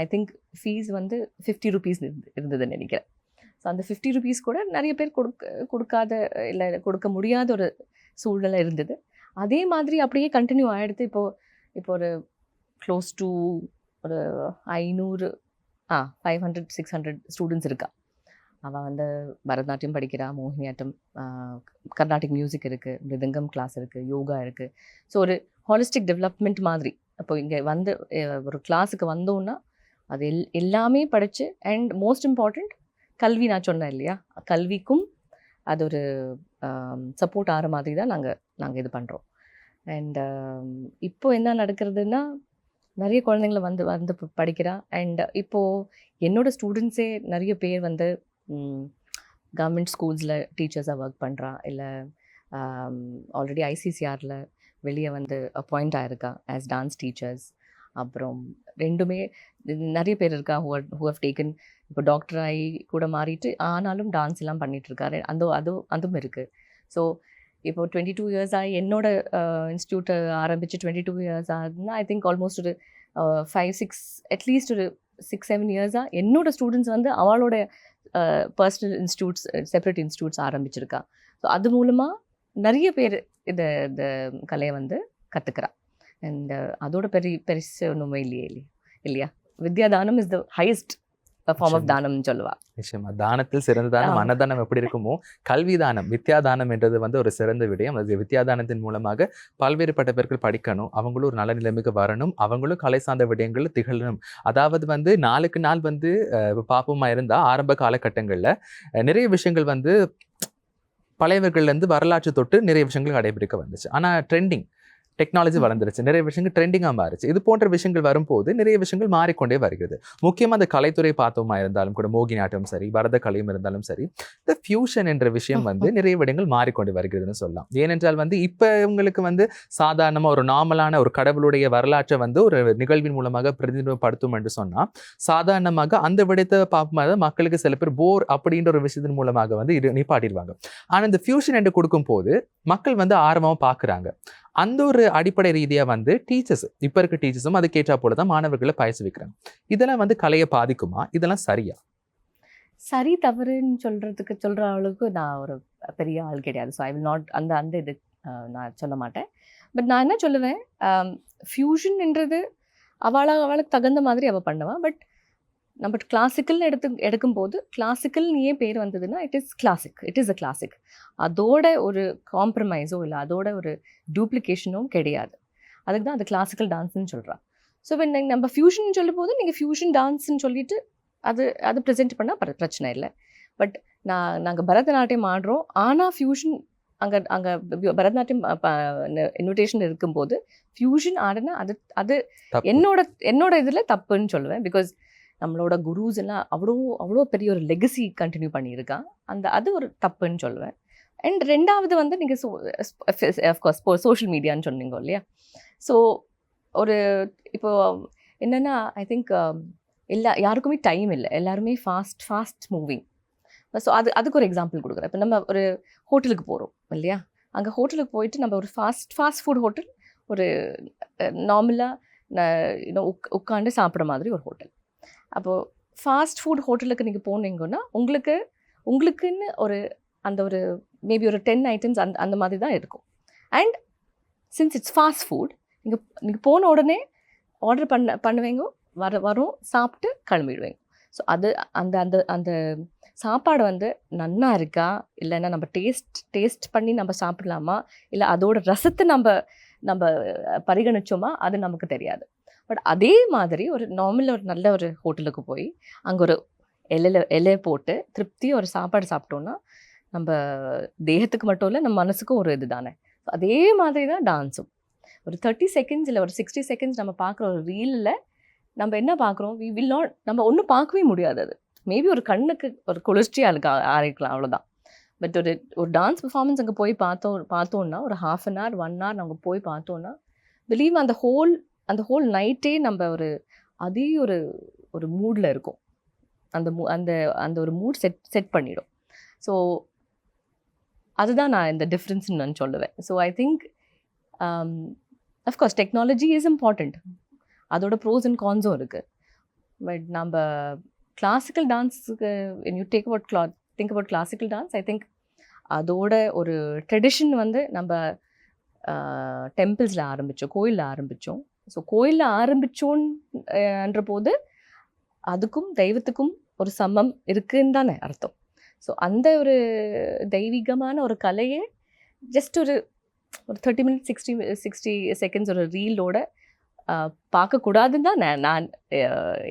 Speaker 2: ஐ திங்க் ஃபீஸ் வந்து 50 rupees இருந்ததுன்னு நினைக்கிறேன். ஸோ அந்த 50 rupees கூட நிறைய பேர் கொடுக்காத இல்லை கொடுக்க முடியாத ஒரு சூழ்நிலை இருந்தது. அதே மாதிரி அப்படியே கண்டினியூ ஆகிடுது. இப்போ ஒரு க்ளோஸ் டு ஒரு 500 500-600 ஸ்டூடெண்ட்ஸ் இருக்கா. அவள் வந்து பரதநாட்டியம் படிக்கிறா, மோகினியாட்டம், கர்நாடிக் மியூசிக் இருக்குது, மிருதங்கம் கிளாஸ் இருக்குது, யோகா இருக்குது. ஸோ ஒரு ஹாலிஸ்டிக் டெவலப்மெண்ட் மாதிரி. அப்போ இங்கே வந்து ஒரு கிளாஸுக்கு வந்தோன்னா அது எல்லாமே படித்து, அண்ட் மோஸ்ட் இம்பார்ட்டண்ட் கல்வி, நான் சொன்னேன் இல்லையா, கல்விக்கும் அது ஒரு சப்போர்ட் ஆகிற மாதிரி தான் நாங்கள் இது பண்ணுறோம். அண்ட் இப்போ என்ன நடக்கிறதுன்னா, நிறைய குழந்தைங்கள வந்து படிக்கிறா. அண்ட் இப்போது என்னோடய ஸ்டூடெண்ட்ஸே நிறைய பேர் வந்து கவர்மெண்ட் ஸ்கூல்ஸில் டீச்சர்ஸாக ஒர்க் பண்ணுறா, இல்லை ஆல்ரெடி ஐசிசிஆரில் வெளியே வந்து அப்பாயிண்ட் ஆகிருக்கா ஆஸ் டான்ஸ் டீச்சர்ஸ். அப்புறம் ரெண்டுமே நிறைய பேர் இருக்கா ஹூ ஹவ் டேக்கன், இப்போ டாக்டர் ஆகி கூட மாறிட்டு ஆனாலும் டான்ஸ் எல்லாம் பண்ணிகிட்ருக்காரு. அதுவும் இருக்குது. ஸோ இப்போ 22 years ஆகி என்னோட இன்ஸ்டியூட்டை ஆரம்பித்து 22 years ஆகுதுன்னா, ஐ திங்க் ஆல்மோஸ்ட் ஒரு 5-6 அட்லீஸ்ட் ஒரு 6-7 years என்னோட ஸ்டூடெண்ட்ஸ் வந்து அவளோட பர்சனல் இன்ஸ்டியூட்ஸ், செப்பரேட் இன்ஸ்டியூட்ஸ் ஆரம்பிச்சிருக்கா. ஸோ அது மூலமாக நிறைய பேர் இந்த கலையை வந்து கற்றுக்கிறா. அண்ட் அதோட பெருசு ஒன்றுமே இல்லையா. வித்யாதானம் is the highest form of தானம்னு சொல்லுவா.
Speaker 1: நிச்சயமா தானத்தில் சிறந்த தானம் அன்னதானம் எப்படி இருக்குமோ, கல்வி தானம், வித்யாதானம் என்றது வந்து ஒரு சிறந்த விடயம். அது வித்யாதானத்தின் மூலமாக பல்வேறுபட்ட பேர்கள் படிக்கணும், அவங்களும் ஒரு நல்ல நிலைமைக்கு வரணும், அவங்களும் கலை சார்ந்த விடயங்கள் திகழணும். அதாவது வந்து நாளுக்கு நாள் வந்து பாப்பமா இருந்தா ஆரம்ப காலகட்டங்களில் நிறைய விஷயங்கள் வந்து பழையவர்கள்லேருந்து வரலாற்று தொட்டு நிறைய விஷயங்கள் கடைபிடிக்க வந்துச்சு. ஆனால் ட்ரெண்டிங் டெக்னாலஜி வளர்ந்துருச்சு, நிறைய விஷயங்கள் ட்ரெண்டிங்காக மாறிச்சு. இது போன்ற விஷயங்கள் வரும்போது நிறைய விஷயங்கள் மாறிக்கொண்டே வருகிறது. முக்கியமாக அந்த கலைத்துறை பார்த்தோமா இருந்தாலும் கூட, மோகினியாட்டம் சரி, பரத கலையும் இருந்தாலும் சரி, இந்த ஃபியூஷன் என்ற விஷயம் வந்து நிறைய விடயங்கள் மாறிக்கொண்டு வருகிறதுன்னு சொல்லலாம். ஏனென்றால் வந்து இப்போ இவங்களுக்கு வந்து சாதாரணமாக ஒரு நார்மலான ஒரு கடவுளுடைய வரலாற்றை வந்து ஒரு நிகழ்வின் மூலமாக பிரதிநிதிப்படுத்தும் என்று சொன்னால், சாதாரணமாக அந்த விடயத்தை பார்க்கும்போது மக்களுக்கு சில பேர் போர் அப்படின்ற ஒரு விஷயத்தின் மூலமாக வந்து நிப்பாட்டிடுவாங்க. ஆனால் இந்த ஃபியூஷன் என்று கொடுக்கும் போது மக்கள் வந்து ஆர்வமாக பார்க்குறாங்க. அந்த ஒரு அடிப்படை ரீதியாக வந்து டீச்சர்ஸ், இப்போ இருக்க டீச்சர்ஸும் அதுக்கேற்றா போல தான் மாணவர்களை பயிற்சி வைக்கிறாங்க. இதெல்லாம் வந்து கலையை பாதிக்குமா? இதெல்லாம் சரியா?
Speaker 2: சரி தவறுன்னு சொல்கிற அளவுக்கு நான் ஒரு பெரிய ஆள் கிடையாது. ஸோ ஐ வில் நாட் அந்த இது நான் சொல்ல மாட்டேன். பட் நான் என்ன சொல்லுவேன், ஃபியூஷன்ன்றது அவளுக்கு தகுந்த மாதிரி அவள் பண்ணுவாள். பட் நம்ம கிளாசிக்கல் எடுக்கும்போது, கிளாசிக்கல்னு ஏன் பேர் வந்ததுன்னா, இட் இஸ் அ கிளாசிக். அதோட ஒரு காம்ப்ரமைஸோ இல்லை அதோட ஒரு டூப்ளிகேஷனோ கிடையாது. அதுக்கு தான் அது கிளாசிக்கல் டான்ஸ்ன்னு சொல்கிறான். ஸோ நம்ம ஃபியூஷன் சொல்லும் போது நீங்கள் ஃபியூஷன் டான்ஸ்ன்னு சொல்லிட்டு அது ப்ரெசென்ட் பண்ணால் பிரச்சனை இல்லை. பட் நாங்கள் பரதநாட்டியம் ஆடுறோம், ஆனால் ஃபியூஷன் அங்கே பரதநாட்டியம் இன்விடேஷன் இருக்கும்போது ஃபியூஷன் ஆடுனா அது என்னோட இதில் தப்புன்னு சொல்லுவேன். பிகாஸ் நம்மளோட குருஸ் எல்லாம் அவ்வளோ பெரிய ஒரு லெகசி கண்டினியூ பண்ணியிருக்கான். அது ஒரு தப்புன்னு சொல்லுவேன். அண்ட் ரெண்டாவது வந்து நீங்கள் அஃப்கோர்ஸ் சோஷியல் மீடியான்னு சொன்னீங்க இல்லையா. ஸோ இப்போது என்னென்னா, ஐ திங்க் யாருக்குமே டைம் இல்லை, எல்லாருமே ஃபாஸ்ட் மூவிங். ஸோ அதுக்கு ஒரு எக்ஸாம்பிள் கொடுக்குறேன். இப்போ நம்ம ஒரு ஹோட்டலுக்கு போகிறோம் இல்லையா, அங்கே ஹோட்டலுக்கு போயிட்டு நம்ம ஒரு ஃபாஸ்ட் ஃபுட் ஹோட்டல், ஒரு நார்மலாக உட்காந்து சாப்பிட்ற மாதிரி ஒரு ஹோட்டல். அப்போது ஃபாஸ்ட் ஃபுட் ஹோட்டலுக்கு நீங்கள் போனீங்கன்னா உங்களுக்குன்னு ஒரு மேபி ஒரு 10 items அந்த மாதிரி தான் இருக்கும். And since it's fast food, நீங்கள் போன உடனே ஆர்டர் பண்ணுவீங்க, வரும், சாப்பிட்டு கிளம்பிடுவீங்க. ஸோ அந்த சாப்பாடு வந்து நன்னா இருக்கா, இல்லைன்னா நம்ம டேஸ்ட் பண்ணி நம்ம சாப்பிடலாமா, இல்லை அதோட ரசத்தை நம்ம பரிகணிச்சோமா, அது நமக்கு தெரியாது. பட் அதே மாதிரி ஒரு நல்ல ஒரு ஹோட்டலுக்கு போய் அங்கே ஒரு இலையை போட்டு திருப்தியாக ஒரு சாப்பாடு சாப்பிட்டோன்னா நம்ம தேகத்துக்கு மட்டும் இல்லை, நம்ம மனசுக்கும் ஒரு இது தானே. அதே மாதிரி தான் டான்ஸும். ஒரு 30 seconds இல்லை ஒரு 60 seconds நம்ம பார்க்குற ஒரு ரீலில் நம்ம என்ன பார்க்குறோம், நம்ம ஒன்றும் பார்க்கவே முடியாது. அது மேபி ஒரு கண்ணுக்கு ஒரு குளிர்ச்சியாக ஆரம்பிக்கலாம், அவ்வளோதான். பட் ஒரு டான்ஸ் பெர்ஃபார்மன்ஸ் அங்கே போய் பார்த்தோன்னா ஒரு 1/2 an hour 1 hour நாங்கள் போய் பார்த்தோன்னா, பிலீவ் அந்த ஹோல் நைட்டே நம்ம அதே ஒரு மூடில் இருக்கும். அந்த ஒரு மூட் செட் பண்ணிடும். ஸோ அதுதான் நான் இந்த டிஃப்ரென்ஸ்ன்னு நான் சொல்லுவேன். So I think of course technology is important, அதோட ப்ரோஸ் அண்ட் கான்ஸும் இருக்குது. பட் நம்ம கிளாசிக்கல் டான்ஸுக்கு you think about classical dance, I think அதோட ஒரு ட்ரெடிஷன் வந்து நம்ம டெம்பிள்ஸில் ஆரம்பித்தோம், கோயிலில் ஆரம்பித்தோம். ஸோ கோயிலில் ஆரம்பித்தோன்ற போது அதுக்கும் தெய்வத்துக்கும் ஒரு சமம் இருக்குன்னு தானே அர்த்தம். ஸோ அந்த ஒரு தெய்வீகமான ஒரு கலையை ஜஸ்ட் ஒரு 30 minutes 60 செகண்ட்ஸ் ஒரு ரீலோட பார்க்கக்கூடாதுன்னு தான் நான்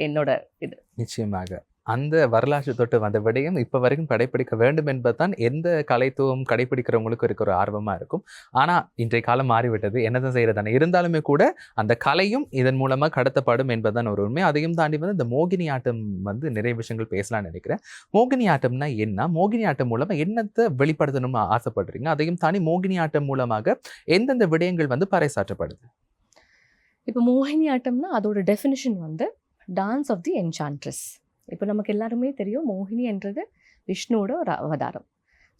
Speaker 2: என்னோட இது.
Speaker 1: நிச்சயமாக அந்த வரலாற்று தொட்டு வந்த விடயம் இப்போ வரைக்கும் கடைப்பிடிக்க வேண்டும் என்பதுதான் எந்த கலைத்துவம் கடைப்பிடிக்கிறவங்களுக்கும் இருக்கிற ஒரு ஆர்வமாக இருக்கும். ஆனால் இன்றைய காலம் மாறிவிட்டது, என்னதான் செய்யறதானே. இருந்தாலுமே கூட அந்த கலையும் இதன் மூலமாக கடத்தப்படும் என்பதுதான் ஒரு உண்மை. அதையும் தாண்டி வந்து இந்த மோகினி ஆட்டம் வந்து நிறைய விஷயங்கள் பேசலாம்னு நினைக்கிறேன். மோகினி ஆட்டம்னா என்ன, மோகினி ஆட்டம் மூலமாக என்னத்தை வெளிப்படுத்தணும்னு ஆசைப்படுறீங்க, அதையும் தாண்டி மோகினி ஆட்டம் மூலமாக எந்தெந்த விடயங்கள் வந்து பறைசாற்றப்படுது?
Speaker 2: இப்போ மோகினி ஆட்டம்னா அதோட டெஃபினிஷன் வந்து டான்ஸ் ஆஃப் தி என்சான்ட்ரஸ். இப்போ நமக்கு எல்லாருமே தெரியும் மோகினி என்றது விஷ்ணுவோட ஒரு அவதாரம்.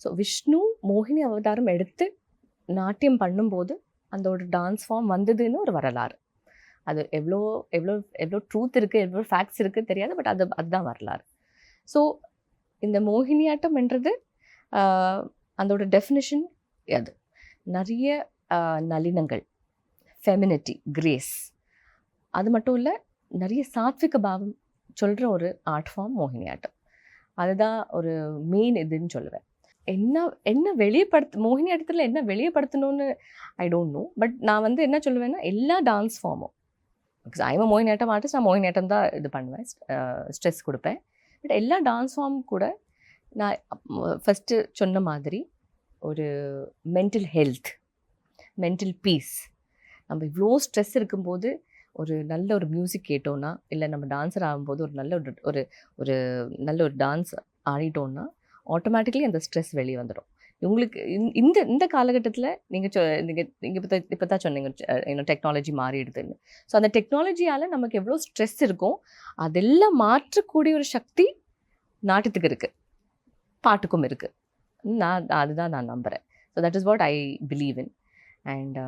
Speaker 2: ஸோ விஷ்ணு மோகினி அவதாரம் எடுத்து நாட்டியம் பண்ணும்போது அந்த ஒரு டான்ஸ் ஃபார்ம் வந்ததுன்னு ஒரு வரலாறு. அது எவ்வளோ எவ்வளோ எவ்வளோ ட்ரூத் இருக்குது, எவ்வளோ ஃபேக்ட்ஸ் இருக்குது தெரியாது, பட் அதுதான் வரலாறு. ஸோ இந்த மோகினியாட்டம் என்றது அதோட டெஃபினிஷன் அது நிறைய நளினங்கள், ஃபெமினிட்டி, கிரேஸ், அது மட்டும் இல்லை நிறைய சாத்விக பாவம் சொல்கிற ஒரு ஆர்ட் ஃபார்ம் மோகினியாட்டம். அதுதான் ஒரு மெயின் இதுன்னு சொல்லுவேன். என்ன மோகினியாட்டத்தில் என்ன வெளியப்படுத்தணும்னு ஐ டோன்ட் நோ. பட் நான் வந்து என்ன சொல்லுவேன்னா எல்லா டான்ஸ் ஃபார்மும், பிகாஸ் ஐம் மோகினியாட்டம் ஆர்டிஸ்ட், நான் மோகினியாட்டம் தான் இது பண்ணுவேன், ஸ்ட்ரெஸ் கொடுப்பேன். பட் எல்லா டான்ஸ் ஃபார்ம் கூட நான் ஃபஸ்ட்டு சொன்ன மாதிரி ஒரு மென்டல் ஹெல்த், மென்டல் பீஸ். நம்ம இவ்வளோ ஸ்ட்ரெஸ் இருக்கும்போது ஒரு நல்ல ஒரு மியூசிக் கேட்டோன்னா, இல்லை நம்ம டான்ஸர் ஆகும்போது ஒரு நல்ல ஒரு ஒரு நல்ல ஒரு டான்ஸ் ஆடிட்டோன்னா ஆட்டோமேட்டிக்கலி அந்த ஸ்ட்ரெஸ் வெளியே வந்துடும். உங்களுக்கு இந்த இந்த காலகட்டத்தில் நீங்கள் இப்போ தான் சொன்னீங்க இன்னும் டெக்னாலஜி மாறிடுதுன்னு. ஸோ அந்த டெக்னாலஜியால் நமக்கு எவ்வளோ ஸ்ட்ரெஸ் இருக்கும் அதெல்லாம் மாற்றக்கூடிய ஒரு சக்தி நாட்டத்துக்கு இருக்குது, பாட்டுக்கும் இருக்குது. அதுதான் நான் நம்புகிறேன். So that is what I believe in. And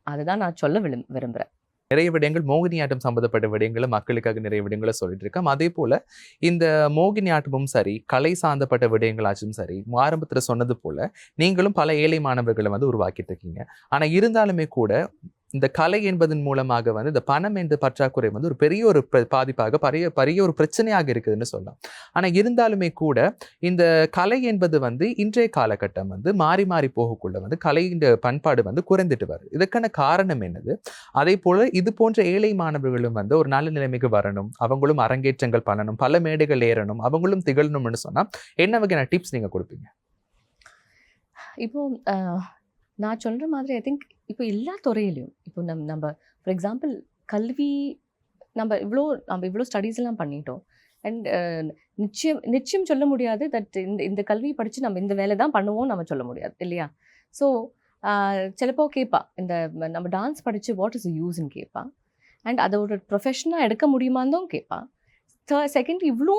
Speaker 2: அதுதான் நான் சொல்ல விரும்புகிறேன்.
Speaker 1: நிறைய விடயங்கள் மோகினி ஆட்டம் சம்பந்தப்பட்ட விடயங்களை மக்களுக்காக நிறைய விடயங்களை சொல்லிட்டு இருக்கோம். அதே போல இந்த மோகினி ஆட்டமும் சரி, கலை சார்ந்தப்பட்ட விடயங்களாச்சும் சரி, ஆரம்பத்தில் சொன்னது போல நீங்களும் பல ஏழை மாணவர்களை வந்து உருவாக்கிட்டு இருக்கீங்க. ஆனால் இருந்தாலுமே கூட இந்த கலை என்பதன் மூலமாக வந்து இந்த பணம் என்ற பற்றாக்குறை வந்து ஒரு பெரிய ஒரு பாதிப்பாக பெரிய ஒரு பிரச்சனையாக இருக்குதுன்னு சொல்லலாம். ஆனால் இருந்தாலுமே கூட இந்த கலை என்பது வந்து இன்றைய காலகட்டம் வந்து மாறி மாறி போகக்குள்ள வந்து கலையின் பண்பாடு வந்து குறைந்துட்டு வருது. இதற்கான காரணம் என்னது? அதே போல இது போன்ற ஏழை மாணவர்களும் வந்து ஒரு நல்ல நிலைமைக்கு வரணும், அவங்களும் அரங்கேற்றங்கள் பண்ணணும், பல மேடைகள் ஏறணும், அவங்களும் திகழணும்னு சொன்னால் என்ன வகையான டிப்ஸ் நீங்கள் கொடுப்பீங்க?
Speaker 2: இப்போ நான் சொல்கிற மாதிரி ஐ திங்க் இப்போ எல்லா துறையிலையும் இப்போ நம்ம ஃபார் எக்ஸாம்பிள் கல்வி நம்ம இவ்வளோ ஸ்டடீஸ் எல்லாம் பண்ணிட்டோம். அண்ட் நிச்சயம் சொல்ல முடியாது தட் இந்த கல்வி படித்து நம்ம இந்த வேலை தான் பண்ணுவோம் நம்ம சொல்ல முடியாது இல்லையா? ஸோ சிலப்போ கேட்பா இந்த நம்ம டான்ஸ் படித்து வாட் இஸ் யூஸ்ன்னு கேட்பா. அண்ட் அதை ஒரு ப்ரொஃபஷனாக எடுக்க முடியுமாந்தும் கேட்பா. செகண்ட் இவ்வளோ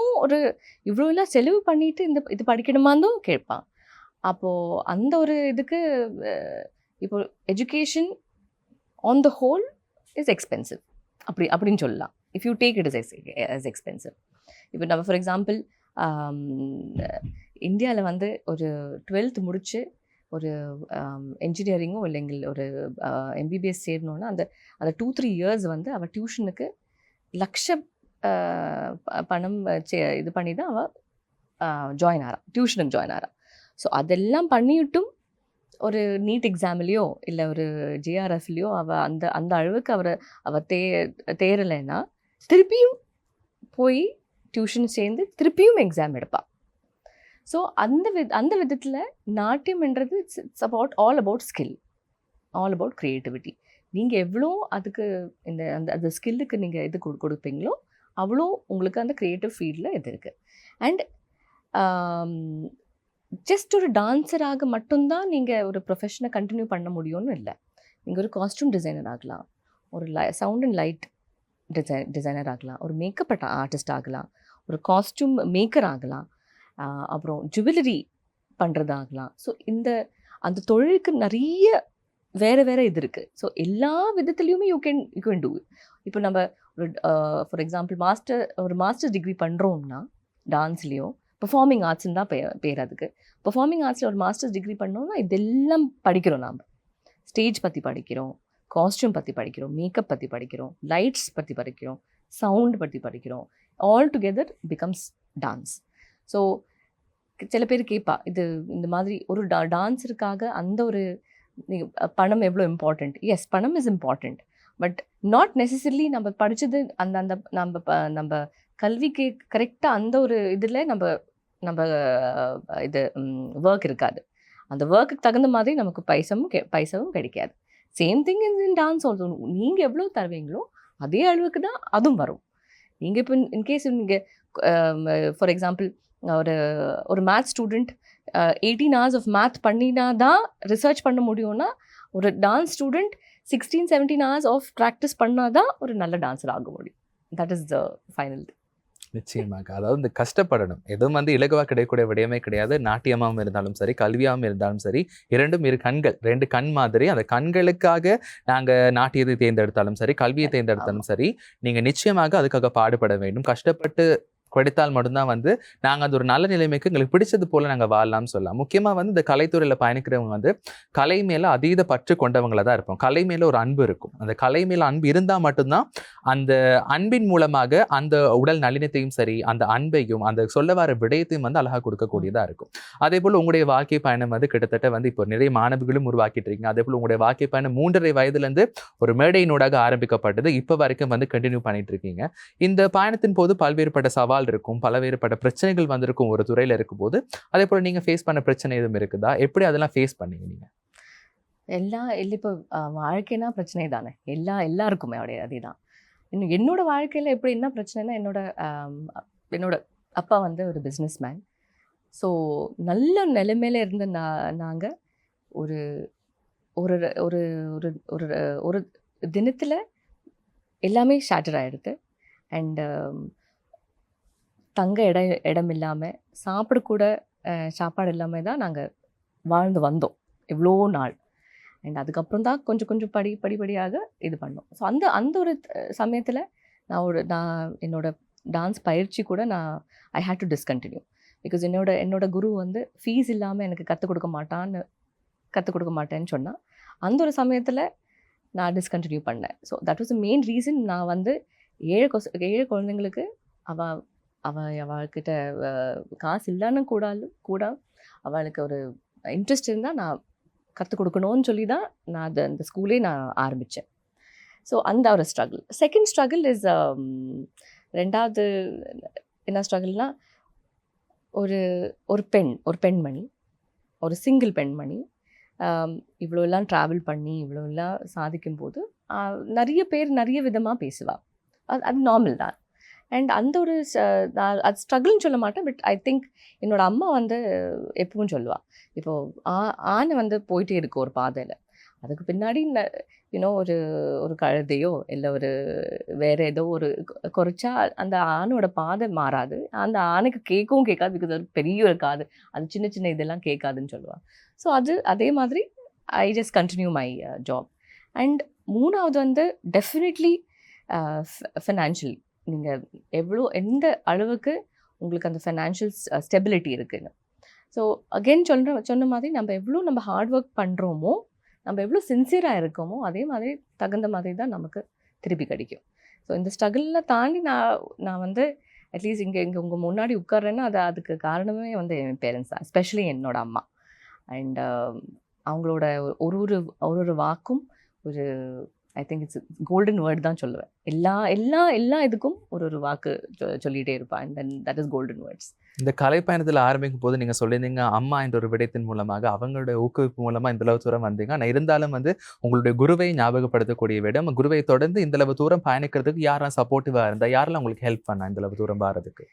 Speaker 2: எல்லாம் செலவு பண்ணிட்டு இது படிக்கணுமாந்தும் கேட்பான். அப்போது அந்த ஒரு இதுக்கு இப்போ education on the whole is expensive அப்படின்னு சொல்லலாம். If you take it is expensive. இப்போ நம்ம ஃபார் எக்ஸாம்பிள் இந்தியாவில் வந்து ஒரு 12th முடித்து ஒரு என்ஜினியரிங்கோ இல்லைங்க ஒரு MBBS சேரணுன்னா அந்த 2-3 years வந்து அவள் டியூஷனுக்கு லட்ச பணம் இது பண்ணி தான் அவள் டியூஷனுக்கு ஜாயின் ஆகிறான். ஸோ அதெல்லாம் பண்ணிவிட்டும் ஒரு நீட் எக்ஸாம்லேயோ இல்லை ஒரு JRFலையோ அவள் அந்த அளவுக்கு அவள் தேரலைன்னா திருப்பியும் போய் டியூஷன் சேர்ந்து திருப்பியும் எக்ஸாம் எடுப்பாள். ஸோ அந்த விதத்தில் நாட்டியம்ன்றது it's all about skill, all about creativity. நீங்கள் எவ்வளோ அதுக்கு அந்த ஸ்கில்லுக்கு நீங்கள் இது கொடுப்பீங்களோ அவ்வளோ உங்களுக்கு அந்த க்ரியேட்டிவ் ஃபீல்டில் இது இருக்குது. அண்ட் ஜஸ்ட் ஒரு டான்ஸராக மட்டும்தான் நீங்கள் ஒரு ப்ரொஃபஷனை கண்டினியூ பண்ண முடியும்னு இல்லை. நீங்கள் ஒரு காஸ்டியூம் டிசைனர் ஆகலாம், ஒரு சவுண்ட் அண்ட் லைட் டிசைனர் ஆகலாம், ஒரு மேக்கப் ஆர்டிஸ்ட் ஆகலாம், ஒரு காஸ்டியூம் மேக்கர் ஆகலாம், அப்புறம் ஜுவல்லரி பண்ணுறதாகலாம். ஸோ அந்த தொழிலுக்கு நிறைய வேறு இது இருக்குது. ஸோ எல்லா விதத்துலேயுமே யூ கேன் டூ. இப்போ நம்ம ஃபார் எக்ஸாம்பிள் மாஸ்டர் டிகிரி பண்ணுறோம்னா டான்ஸ்லேயோ பெர்ஃபார்மிங் ஆர்ட்ஸ்ன்னு தான் பேர் அதுக்கு. பெர்ஃபார்மிங் ஆர்ட்ஸில் ஒரு மாஸ்டர்ஸ் டிகிரி பண்ணோம்னா இதெல்லாம் படிக்கிறோம். நாம் ஸ்டேஜ் பற்றி படிக்கிறோம், காஸ்டியூம் பற்றி படிக்கிறோம், மேக்கப் பற்றி படிக்கிறோம், லைட்ஸ் பற்றி படிக்கிறோம், சவுண்ட் பற்றி படிக்கிறோம். All together becomes dance. So சில பேர் கேட்பா, இது இந்த மாதிரி ஒரு டான்ஸருக்காக அந்த ஒரு பணம் எவ்வளோ இம்பார்ட்டண்ட்? எஸ், பணம் is important. But not necessarily நம்ம படித்தது அந்த அந்த நம்ம கல்விக்கு கரெக்டாக அந்த ஒரு இதில் நம்ம இது ஒர்க் இருக்காது. அந்த ஒர்க்குக்கு தகுந்த மாதிரி நமக்கு பைசாவும் கிடைக்காது. Same thing in dance also. நீங்கள் எவ்வளோ தருவீங்களோ அதே அளவுக்கு தான் அதுவும் வரும். நீங்கள் இப்போ இன்கேஸ் நீங்கள் ஃபார் எக்ஸாம்பிள் ஒரு maths student 18 hours of math பண்ணினா தான் ரிசர்ச் பண்ண முடியும்னா, ஒரு dance student 16-17 hours of practice பண்ணால் தான் ஒரு நல்ல டான்ஸர் ஆக முடியும். That is the final.
Speaker 1: நிச்சயமாக. அதாவது இந்த கஷ்டப்படணும். எதுவும் இலகுவா கிடைக்கக்கூடிய விடயமே கிடையாது. நாட்டியமாகவும் இருந்தாலும் சரி, கல்வியாகவும் இருந்தாலும் சரி, இரண்டும் இரு கண்கள், 2 கண் மாதிரி. அந்த கண்களுக்காக நாங்கள் நாட்டியத்தை தேர்ந்தெடுத்தாலும் சரி, கல்வியை தேர்ந்தெடுத்தாலும் சரி, நீங்கள் நிச்சயமாக அதுக்காக பாடுபட வேண்டும். கஷ்டப்பட்டு கிடைத்தால் மட்டும்தான் நாங்கள் அந்த ஒரு நல்ல நிலைமைக்கு எங்களுக்கு பிடிச்சது போல நாங்கள் வாழலாம்னு சொல்லலாம். முக்கியமாக இந்த கலைத்துறையில் பயணிக்கிறவங்க கலை மேலே அதீத பற்று கொண்டவங்கள தான் இருப்போம். கலை மேலே ஒரு அன்பு இருக்கும். அந்த கலை மேலே அன்பு இருந்தால் மட்டும்தான் அந்த அன்பின் மூலமாக அந்த உடல் நளினத்தையும் சரி, அந்த அன்பையும் அந்த சொல்ல வர விடயத்தையும் அழகாக கொடுக்கக்கூடியதாக இருக்கும். அதே போல் உங்களுடைய வாழ்க்கை பயணம் கிட்டத்தட்ட இப்போ நிறைய மாணவிகளும் உருவாக்கிட்டு இருக்கீங்க. அதே போல் உங்களுடைய வாழ்க்கை பயணம் 3.5 வயதுலேருந்து ஒரு மேடையினூடாக ஆரம்பிக்கப்பட்டது. இப்போ வரைக்கும் கண்டினியூ பண்ணிட்டு இருக்கீங்க. இந்த பயணத்தின் போது பல்வேறுபட்ட சவால் இருக்கும், பலவேறுபட்ட பிரச்சனைகள் வந்திருக்கும் ஒரு துறையில இருக்கும்போது. அதே போல நீங்க ஃபேஸ் பண்ண பிரச்சனை எதுவும் இருக்குதா? எப்படி அதெல்லாம் ஃபேஸ் பண்ணீங்க நீங்க?
Speaker 2: இப்போ வாழ்க்கைனா பிரச்சனை தானே, எல்லாருக்குமே அதேதான். இன்னும் என்னோட வாழ்க்கையில் எப்படி என்ன பிரச்சனைனா, என்னோட அப்பா ஒரு பிஸ்னஸ் மேன். ஸோ நல்ல நிலைமையில இருந்து நாங்கள் ஒரு ஒரு ஒரு ஒரு ஒரு தினத்தில் எல்லாமே ஷேட்டர் ஆகிடுது. அண்ட் தங்க இடம் இல்லாமல், சாப்பிடக்கூட சாப்பாடு இல்லாமல் தான் நாங்கள் வாழ்ந்து வந்தோம் இவ்வளோ நாள். அண்ட் அதுக்கப்புறம் தான் கொஞ்சம் படிப்படியாக இது பண்ணோம். ஸோ அந்த ஒரு சமயத்தில் நான் என்னோட டான்ஸ் பயிற்சி கூட ஐ ஹேட் டு டிஸ்கண்டினியூ. பிகாஸ் என்னோட குரு ஃபீஸ் இல்லாமல் எனக்கு கற்றுக் கொடுக்க மாட்டேன்னு சொன்னால், அந்த ஒரு சமயத்தில் நான் டிஸ்கண்டினியூ பண்ணேன். So that was the main reason. நான் ஏழை குழந்தைங்களுக்கு அவள்கிட்ட காசு இல்லைன்னு கூட அவளுக்கு ஒரு இன்ட்ரெஸ்ட் இருந்தால் நான் கற்றுக் கொடுக்கணும்னு சொல்லி தான் நான் அந்த ஸ்கூலே நான் ஆரம்பித்தேன். ஸோ அந்த ஒரு ஸ்ட்ரகிள். செகண்ட் ஸ்ட்ரகிள் இஸ் ரெண்டாவது என்ன ஸ்ட்ரகிள்னால், ஒரு பெண்மணி, ஒரு சிங்கிள் பெண்மணி இவ்வளோ எல்லாம் ட்ராவல் பண்ணி இவ்வளோ எல்லாம் சாதிக்கும்போது நிறைய பேர் நிறைய விதமாக பேசுவாள். அது நார்மல் தான். அண்ட் அந்த ஒரு அது ஸ்ட்ரகிள்னு சொல்ல மாட்டேன். பட் ஐ திங்க் என்னோட அம்மா எப்பவும் சொல்லுவாள், இப்போது ஆனை போயிட்டே இருக்கும் ஒரு பாதையில், அதுக்கு பின்னாடி ஒரு கழுதையோ இல்லை வேறு ஏதோ குறைச்சா அந்த ஆணோட பாதை மாறாது. அந்த ஆணைக்கு கேட்கவும் கேட்காது. பிகாஸ் அது பெரிய ஒரு காது, அது சின்ன சின்ன இதெல்லாம் கேட்காதுன்னு சொல்லுவாள். ஸோ அதே மாதிரி I just continue my job. And மூணாவது டெஃபினெட்லி ஃபினான்ஷியலி, நீங்கள் எந்த அளவுக்கு உங்களுக்கு அந்த ஃபினான்ஷியல் ஸ்டெபிலிட்டி இருக்குன்னு. ஸோ அகெயின் சொன்ன மாதிரி நம்ம ஹார்ட் ஒர்க் பண்ணுறோமோ, நம்ம எவ்வளோ சின்சியராக இருக்கோமோ, அதே மாதிரி தகுந்த மாதிரி தான் நமக்கு திருப்பி கிடைக்கும். ஸோ இந்த ஸ்ட்ரகிளில் தாண்டி நான் அட்லீஸ்ட் இங்கே உங்கள் முன்னாடி உட்கார்றேன்னா அதுக்கு காரணமே என் பேரண்ட்ஸ் தான், எஸ்பெஷலி என்னோட அம்மா. அண்ட் அவங்களோட ஒரு வாக்கும் I think it's golden word தான் சொல்லுவேன். எல்லா இதுக்கும் ஒரு வாக்கு சொல்லிகிட்டே இருப்பாள். And then that is golden words.
Speaker 1: இந்த கலை பயணத்தில் ஆரம்பிக்கும் போது நீங்கள் சொல்லியிருந்தீங்க, அம்மா என்ற ஒரு விடயத்தின் மூலமாக அவங்களுடைய ஊக்குவிப்பு மூலமாக இந்தளவு தூரம் வந்தீங்க. ஆனால் இருந்தாலும் உங்களுடைய குருவை ஞாபகப்படுத்தக்கூடிய விடம், குருவை தொடர்ந்து இந்தளவு தூரம் பயணிக்கிறதுக்கு யாரெல்லாம் சப்போர்ட்டிவாக இருந்தால், யாரெல்லாம் உங்களுக்கு ஹெல்ப் பண்ணா இந்தளவு தூரம் வர்றதுக்கு?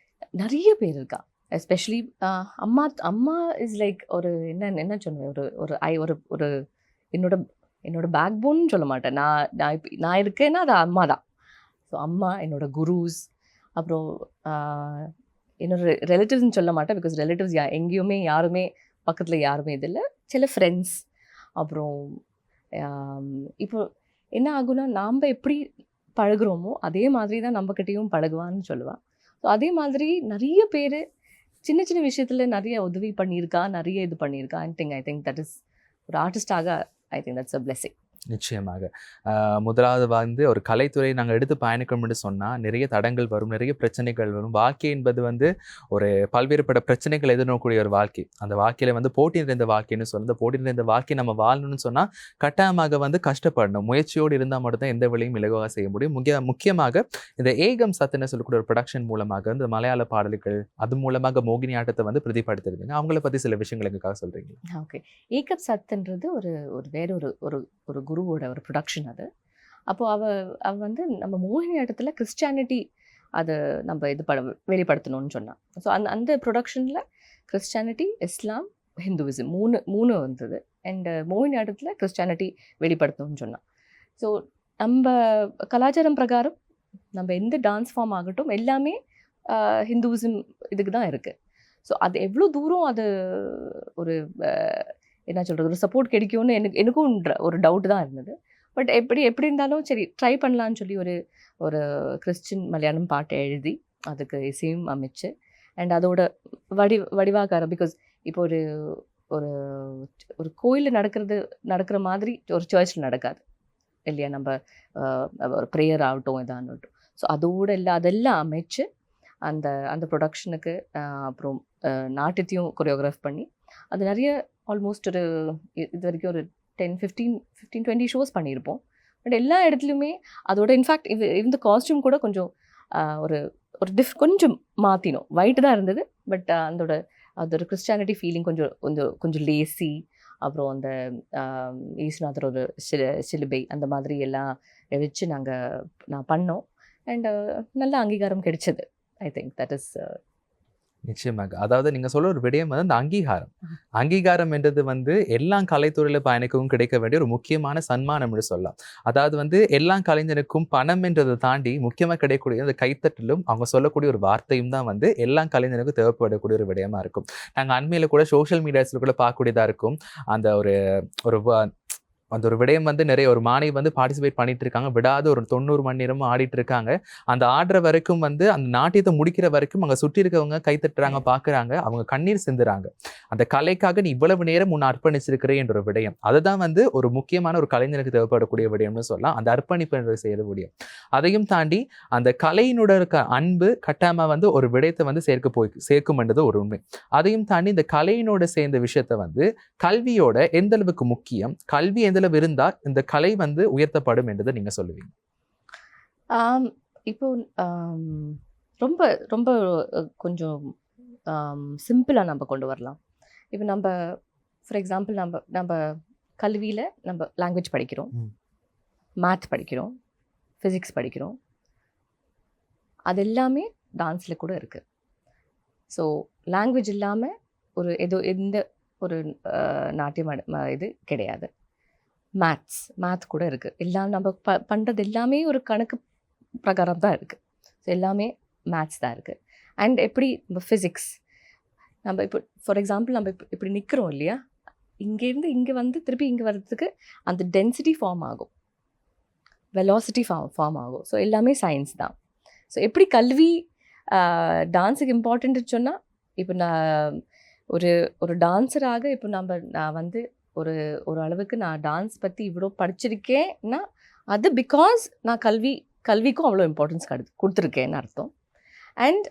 Speaker 2: நிறைய பேர் இருக்கா. எஸ்பெஷலி அம்மா இஸ் லைக் என்ன சொல்லுவேன், ஒரு என்னோட பேக் போன்னு சொல்ல மாட்டேன். நான் இருக்கேன்னா அது அம்மா தான். ஸோ அம்மா, என்னோட குருஸ், அப்புறம் என்னோட ரிலேட்டிவ்ஸ்ன்னு சொல்ல மாட்டேன். பிகாஸ் ரிலேட்டிவ்ஸ் எங்கேயுமே யாருமே பக்கத்தில் யாருமே இது இல்லை. சில ஃப்ரெண்ட்ஸ். அப்புறம் இப்போ என்ன ஆகுனா, நாம் எப்படி பழகுறோமோ அதே மாதிரி தான் நம்மக்கிட்டேயும் பழகுவான்னு சொல்லுவாள். ஸோ அதே மாதிரி நிறைய பேர் சின்ன சின்ன விஷயத்தில் நிறைய உதவி பண்ணியிருக்கா, நிறைய இது பண்ணியிருக்கா. ஐ திங்க் தட் இஸ் ஒரு ஆர்டிஸ்டாக I think that's a blessing.
Speaker 1: நிச்சயமாக. முதலாவது வந்து ஒரு கலைத்துறையை நாங்கள் எடுத்து பயணிக்கணும்னு சொன்னால் நிறைய தடங்கள் வரும், நிறைய பிரச்சனைகள் வரும். வாழ்க்கை என்பது வந்து ஒரு பல்வேறுபட்ட பிரச்சனைகள் எதிர்நோக்கக்கூடிய ஒரு வாழ்க்கை. அந்த வாழ்க்கையில் வந்து போட்டி நிறைந்த வாழ்க்கைன்னு சொல்லி, இந்த போட்டி நிறைந்த வாழ்க்கை நம்ம வாழணும்னு சொன்னால் கட்டாயமாக வந்து கஷ்டப்படணும். முயற்சியோடு இருந்தால் மட்டும்தான் எந்த வேலையும் இலகுவாக செய்ய முடியும். முக்கியமாக இந்த ஏகம் சத்துன்னு சொல்லக்கூடிய ஒரு ப்ரொடக்ஷன் மூலமாக இந்த மலையாள பாடல்கள் அது மூலமாக மோகினி ஆட்டத்தை வந்து பிரதிபடுத்திருந்தீங்க. அவங்கள பற்றி சில விஷயங்கள் எங்களுக்காக சொல்கிறீங்க?
Speaker 2: ஓகே. ஏகம் சத்துன்றது ஒரு வேற ஒரு குருவோட ஒரு ப்ரொடக்ஷன் அது. அப்போது அவ வந்து நம்ம மோகினி ஆட்டத்தில் கிறிஸ்டியானிட்டி அதை நம்ம இது வெளிப்படுத்தணும்னு சொன்னான். ஸோ அந்த ப்ரொடக்ஷனில் கிறிஸ்டியானிட்டி, இஸ்லாம், ஹிந்துவிசம் மூணு வந்தது. அண்ட் மோகினி ஆட்டத்தில் கிறிஸ்டியானிட்டி வெளிப்படுத்தணும்னு சொன்னான். ஸோ நம்ம கலாச்சாரம் பிரகாரம் நம்ம எந்த டான்ஸ் ஃபார்ம் ஆகட்டும் எல்லாமே ஹிந்துவிசம் இதுக்கு தான் இருக்குது. ஸோ அது எவ்வளோ தூரம் அது ஒரு என்ன சொல்கிறது, ஒரு சப்போர்ட் கிடைக்கும்னு எனக்கும் ஒரு டவுட் தான் இருந்தது. பட் எப்படி இருந்தாலும் சரி ட்ரை பண்ணலான்னு சொல்லி ஒரு கிறிஸ்டின் மலையாளம் பாட்டை எழுதி அதுக்கு இசையும் அமைச்சு அண்ட் அதோட வடிவாக்கார பிகாஸ் இப்போ ஒரு ஒரு கோயிலில் நடக்கிற மாதிரி ஒரு சர்ச்சில் நடக்காது இல்லையா. நம்ம ஒரு ப்ரேயர் ஆகட்டும் இதாகட்டும். ஸோ அதெல்லாம் அமைச்சு அந்த ப்ரொடக்ஷனுக்கு அப்புறம் நாட்டியத்தையும் கொரியோகிராஃப் பண்ணி அது நிறைய ஆல்மோஸ்ட் இது வரைக்கும் ஒரு 10-15-20 ஷோஸ் பண்ணியிருப்போம். பட் எல்லா இடத்துலையுமே அதோட இன்ஃபேக்ட் இந்த காஸ்டியூம் கூட கொஞ்சம் ஒரு கொஞ்சம் மாற்றினோம். ஒயிட் தான் இருந்தது பட் அதோட கிறிஸ்டியானிட்டி ஃபீலிங் கொஞ்சம் லேசி. அப்புறம் அந்த ஈஸ்வநாதர் ஒரு சிலுபை அந்த மாதிரி எல்லாம் வச்சு நான் பண்ணோம். அண்ட் நல்ல அங்கீகாரம் கிடைச்சது. ஐ திங்க் தட் இஸ்
Speaker 1: நிச்சயமாக. அதாவது நீங்கள் சொல்ல ஒரு விடயம் வந்து அந்த அங்கீகாரம் என்றது வந்து எல்லா கலைத்துறையில் பயணிக்கவும் கிடைக்க வேண்டிய ஒரு முக்கியமான சன்மானம் என்று சொல்லலாம். அதாவது வந்து எல்லா கலைஞருக்கும் பணம் என்றதை தாண்டி முக்கியமாக கிடைக்கக்கூடிய அந்த கைத்தட்டலும் அவங்க சொல்லக்கூடிய ஒரு வார்த்தையும் தான் வந்து எல்லா கலைஞருக்கும் தேவைப்படக்கூடிய ஒரு விடயமா இருக்கும். நாங்கள் அண்மையில் கூட சோஷியல் மீடியாஸில் கூட பார்க்கக்கூடியதாக இருக்கும். அந்த அந்த ஒரு விடயம் வந்து நிறைய ஒரு மாணவி வந்து பார்ட்டிசிபேட் பண்ணிட்டு இருக்காங்க. விடாத ஒரு 90 மணி நேரமும் ஆடிட்டு இருக்காங்க. அந்த ஆடுற வரைக்கும் வந்து அந்த நாட்டியத்தை முடிக்கிற வரைக்கும் அங்கே சுற்றி இருக்கவங்க கைத்தட்டுறாங்க, பார்க்குறாங்க, அவங்க கண்ணீர் சிந்துறாங்க. அந்த கலைக்காக நீ இவ்வளவு நேரம் உன்னை அர்ப்பணிச்சிருக்கிறேன் என்ற ஒரு விடயம், அதுதான் வந்து ஒரு முக்கியமான ஒரு கலைஞருக்கு தேவைப்படக்கூடிய விடயம்னு சொல்லலாம். அந்த அர்ப்பணிப்பு என்று செய்ய முடியும். அதையும் தாண்டி அந்த கலையினோட இருக்க அன்பு கட்டாயமாக வந்து ஒரு விடயத்தை வந்து சேர்க்கும் என்றது ஒரு உண்மை. அதையும் தாண்டி இந்த கலையினோட சேர்ந்த விஷயத்த வந்து கல்வியோட எந்த அளவுக்கு முக்கியம், கல்வி எந்த அளவு இருந்தால் இந்த கலை வந்து உயர்த்தப்படும் என்றதை நீங்க சொல்லுவீங்க?
Speaker 2: இப்போ ரொம்ப ரொம்ப கொஞ்சம் சிம்பிளா நம்ம கொண்டு வரலாம். இப்போ நம்ம ஃபார் எக்ஸாம்பிள் நம்ம கல்வியில நம்ம லாங்குவேஜ் படிக்கிறோம், மேத் படிக்கிறோம், ஃபிசிக்ஸ் படிக்கிறோம். அது எல்லாமே டான்ஸ்ல கூட இருக்கு. ஸோ லாங்குவேஜ் இல்லாமல் எந்த ஒரு நாட்டியம் இது கிடையாது. மேத் கூட இருக்குது. எல்லாம் நம்ம பண்ணுறது எல்லாமே ஒரு கணக்கு பிரகாரம் தான் இருக்குது. ஸோ எல்லாமே மேத்ஸ் தான் இருக்குது. அண்ட் எப்படி நம்ம ஃபிசிக்ஸ் நம்ம இப்போ ஃபார் எக்ஸாம்பிள் நம்ம இப்படி நிற்கிறோம் இல்லையா, இங்கேருந்து இங்கே வந்து திருப்பி இங்கே வர்றதுக்கு அந்த டென்சிட்டி ஃபார்ம் ஆகும், வெலாசிட்டி ஃபார்ம் ஆகும். ஸோ எல்லாமே சயின்ஸ் தான். ஸோ எப்படி கல்வி டான்ஸுக்கு இம்பார்ட்டன்ட்னு சொன்னால், இப்போ நான் ஒரு டான்ஸராக இப்போ நான் வந்து ஒரு அளவுக்கு நான் டான்ஸ் பற்றி இவ்வளோ படிச்சிருக்கேன்னா அது பிகாஸ் நான் கல்விக்கும் அவ்வளோ இம்பார்ட்டன்ஸ் கொடுத்துருக்கேன்னு அர்த்தம். அண்ட்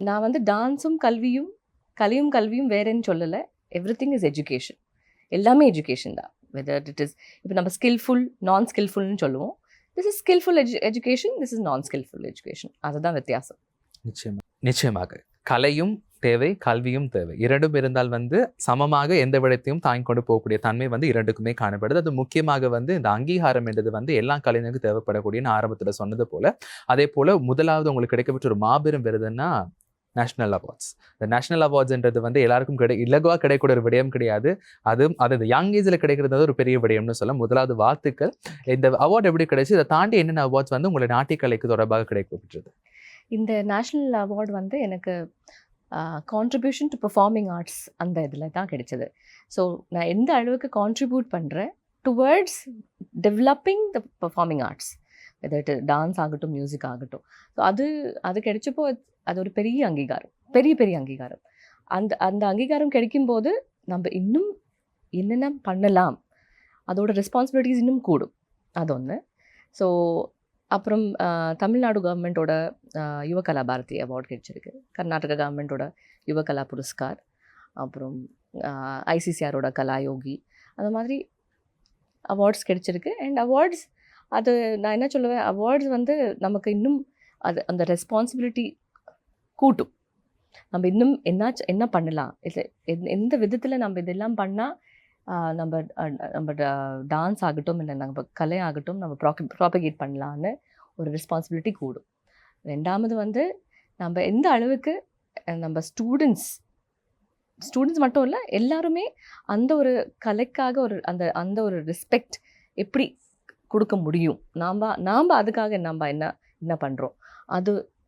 Speaker 2: நான் வந்து டான்ஸும் கல்வியும் வேறேன்னு சொல்லலை. Every thing is education. எல்லாமே எஜுகேஷன் தான். வெதர் இட் இஸ் இப்போ நம்ம ஸ்கில்ஃபுல் நான் ஸ்கில்ஃபுல்னு சொல்லுவோம். This is skilful education, this is நான் ஸ்கில்ஃபுல் எஜுகேஷன். அதுதான் வித்தியாசம்.
Speaker 1: நிச்சயமாக கலையும் தேவை, கல்வியும் தேவை. இரண்டும் இருந்தால் வந்து சமமாக எந்த விடத்தையும் தாங்கி கொண்டு போகக்கூடிய தன்மை வந்து இரண்டுக்குமே காணப்படுது. அது முக்கியமாக வந்து இந்த அங்கீகாரம் என்றது வந்து எல்லா கலைஞருக்கும் தேவைப்படக்கூடிய ஆரம்பத்தில் சொன்னது போல, அதே போல முதலாவது உங்களுக்கு கிடைக்கப்பட்ட ஒரு மாபெரும் விருதுன்னா நேஷனல் அவார்ட்ஸ். இந்த நேஷனல் அவார்ட்ஸ்ன்றது வந்து எல்லாருக்கும் இலகுவாக கிடைக்கக்கூடிய ஒரு விடயம் கிடையாது. அது இந்த யங் ஏஜில் கிடைக்கிறது ஒரு பெரிய விடயம்னு சொல்ல முதலாவது வாழ்த்துக்கள். இந்த அவார்டு எப்படி கிடைச்சி, இதை தாண்டி என்னென்ன அவார்ட்ஸ் வந்து உங்களை நாட்டிய கலைக்கு தொடர்பாக கிடைக்கப்பட்டது?
Speaker 2: இந்த நேஷ்னல் அவார்டு வந்து எனக்கு கான்ட்ரிபியூஷன் டு பெர்ஃபார்மிங் ஆர்ட்ஸ் அந்த இதில் தான் கிடைச்சது. ஸோ நான் எந்த அளவுக்கு கான்ட்ரிபியூட் பண்ணுறேன் towards developing the performing arts. எதாட்டு டான்ஸ் ஆகட்டும், மியூசிக் ஆகட்டும். ஸோ அது கிடைச்சப்போ அது ஒரு பெரிய அங்கீகாரம், பெரிய பெரிய அங்கீகாரம். அந்த அந்த அங்கீகாரம் கிடைக்கும்போது நம்ம இன்னும் என்னென்ன பண்ணலாம், அதோட ரெஸ்பான்சிபிலிட்டிஸ் இன்னும் கூடும். அது ஒன்று. ஸோ அப்புறம் தமிழ்நாடு கவர்மெண்ட்டோட யுவகலா பாரதி அவார்ட் கிடைச்சிருக்கு, கர்நாடகா கவர்மெண்ட்டோட யுவகலா புரஸ்கார், அப்புறம் ஐசிசிஆரோட கலாயோகி, அந்த மாதிரி அவார்ட்ஸ் கிடைச்சிருக்கு. அண்ட் அவார்ட்ஸ் அது நான் என்ன சொல்லுவேன், அவார்ட்ஸ் வந்து நமக்கு இன்னும் அது அந்த ரெஸ்பான்சிபிலிட்டி கூட்டும். நம்ம இன்னும் என்ன பண்ணலாம், இல்லை எந்த விதத்தில் நம்ம இதெல்லாம் பண்ணால் நம்ம நம்ம டான்ஸ் ஆகட்டும், இல்லை நம்ம கலை ஆகட்டும், நம்ம ப்ராபகேட் பண்ணலான்னு ஒரு ரெஸ்பான்சிபிலிட்டி கூடும். ரெண்டாவது வந்து நம்ம எந்த அளவுக்கு நம்ம ஸ்டூடெண்ட்ஸ் மட்டும் இல்லை, எல்லாருமே அந்த ஒரு கலைக்காக ஒரு அந்த ஒரு ரெஸ்பெக்ட் எப்படி கொடுக்க முடியும், நாம் அதுக்காக நம்ம என்ன பண்ணுறோம்,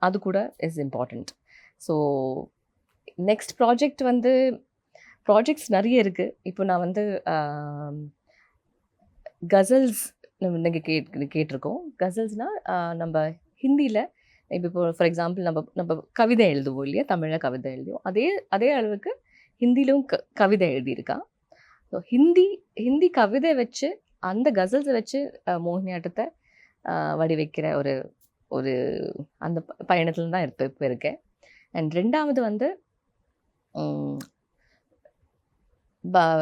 Speaker 2: அது கூட is important. So next projects நிறைய இருக்குது. இப்போ நான் வந்து கசல்ஸ் நீங்கள் கேட்டிருக்கோம். கசல்ஸ்னால் நம்ம ஹிந்தியில் இப்போ ஃபார் எக்ஸாம்பிள் நம்ம கவிதை எழுதுவோம் இல்லையா, தமிழில் கவிதை எழுதுவோம், அதே அளவுக்கு ஹிந்திலும் கவிதை எழுதியிருக்கான். ஸோ ஹிந்தி கவிதை வச்சு அந்த கசல்ஸை வச்சு மோகினியாட்டத்தை வடிவைக்கிற ஒரு அந்த பயணத்தில் தான் இப்போ இருக்கேன். அண்ட் ரெண்டாவது வந்து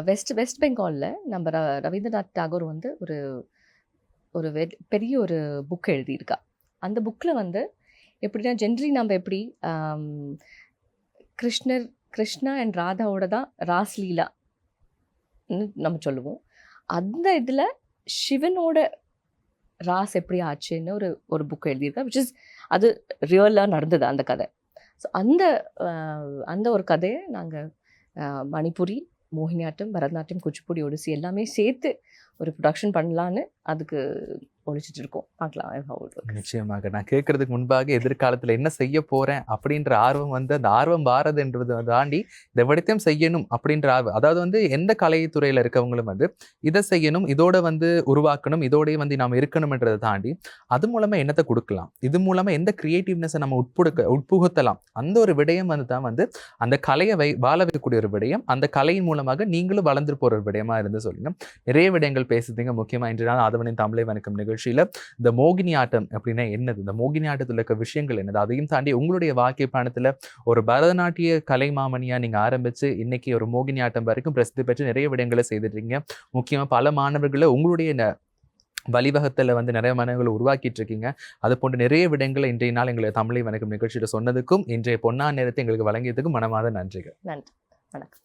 Speaker 2: வெஸ்ட் பெங்காலில் நம்ம ரவீந்திரநாத் தாகூர் வந்து ஒரு பெரிய ஒரு புக் எழுதியிருக்கா. அந்த புக்கில் வந்து எப்படின்னா, ஜென்ரலி நம்ம எப்படி கிருஷ்ணா அண்ட் ராதாவோட தான் ராஸ்லீலா நம்ம சொல்லுவோம். அந்த இதில் சிவனோட ராஸ் எப்படி ஆச்சுன்னு ஒரு புக் எழுதியிருக்கா, விச் இஸ் அது ரியலாக நடந்தது அந்த கதை. ஸோ அந்த ஒரு கதையை நாங்கள் மணிப்புரி, மோகினியாட்டம், பரதநாட்டியம், குச்சிப்புடி, ஒடிசி எல்லாமே சேர்த்து ஒரு ப்ரொடக்ஷன் பண்ணலான்னு அதுக்கு ஒழிச்சிட்டு இருக்கோம். பார்க்கலாம்.
Speaker 1: நிச்சயமாக. நான் கேட்கறதுக்கு முன்பாக எதிர்காலத்தில் என்ன செய்ய போறேன் அப்படின்ற ஆர்வம் வந்து, அந்த ஆர்வம் வாரதுன்றதை தாண்டி இதை விடத்தையும் செய்யணும் அப்படின்ற ஆர்வம், அதாவது வந்து எந்த கலைத்துறையில் இருக்கவங்களும் வந்து இதை செய்யணும், இதோட வந்து உருவாக்கணும், இதோடய வந்து நாம் இருக்கணும்ன்றதை தாண்டி அது மூலமா என்னத்தை கொடுக்கலாம், இது மூலமா எந்த கிரியேட்டிவ்னஸை நம்ம உட்புகுத்தலாம், அந்த ஒரு விடயம் வந்து தான் வந்து அந்த கலையை வாழ வைக்கக்கூடிய ஒரு விடயம். அந்த கலையின் மூலமாக நீங்களும் வளர்ந்து போற ஒரு விடயமா இருந்து சொல்லுங்க. நிறைய விடயங்கள் பேசுறீங்க. முக்கியமா இன்று நாள் ஆதவனின் தமிழை வணக்கம் நிகழ்ச்சியில இந்த மோகினி ஆட்டம் அப்படின்னா என்னது, இந்த மோகினி ஆட்டத்தில் இருக்க விஷயங்கள் என்னது, அதையும் தாண்டி உங்களுடைய வாழ்க்கை பயணத்துல ஒரு பரதநாட்டிய கலை மாமணியா நீங்க ஆரம்பிச்சு இன்னைக்கு ஒரு மோகினி ஆட்டம் வரைக்கும் பிரசித்தி பெற்று நிறைய விடயங்களை செய்துட்டீங்க. முக்கியமா பல மாணவர்களை உங்களுடைய வழிவகத்தில் வந்து நிறைய மாணவர்களை உருவாக்கிட்டு இருக்கீங்க. அது போன்ற நிறைய விடயங்களை இன்றைய நாள் எங்களை தமிழை வணக்கம் நிகழ்ச்சியில சொன்னதுக்கும் இன்றைய பொன்னான நேரத்தை எங்களுக்கு வழங்கியதுக்கும் மனமாத நன்றிகள்.
Speaker 2: நன்றி. வணக்கம்.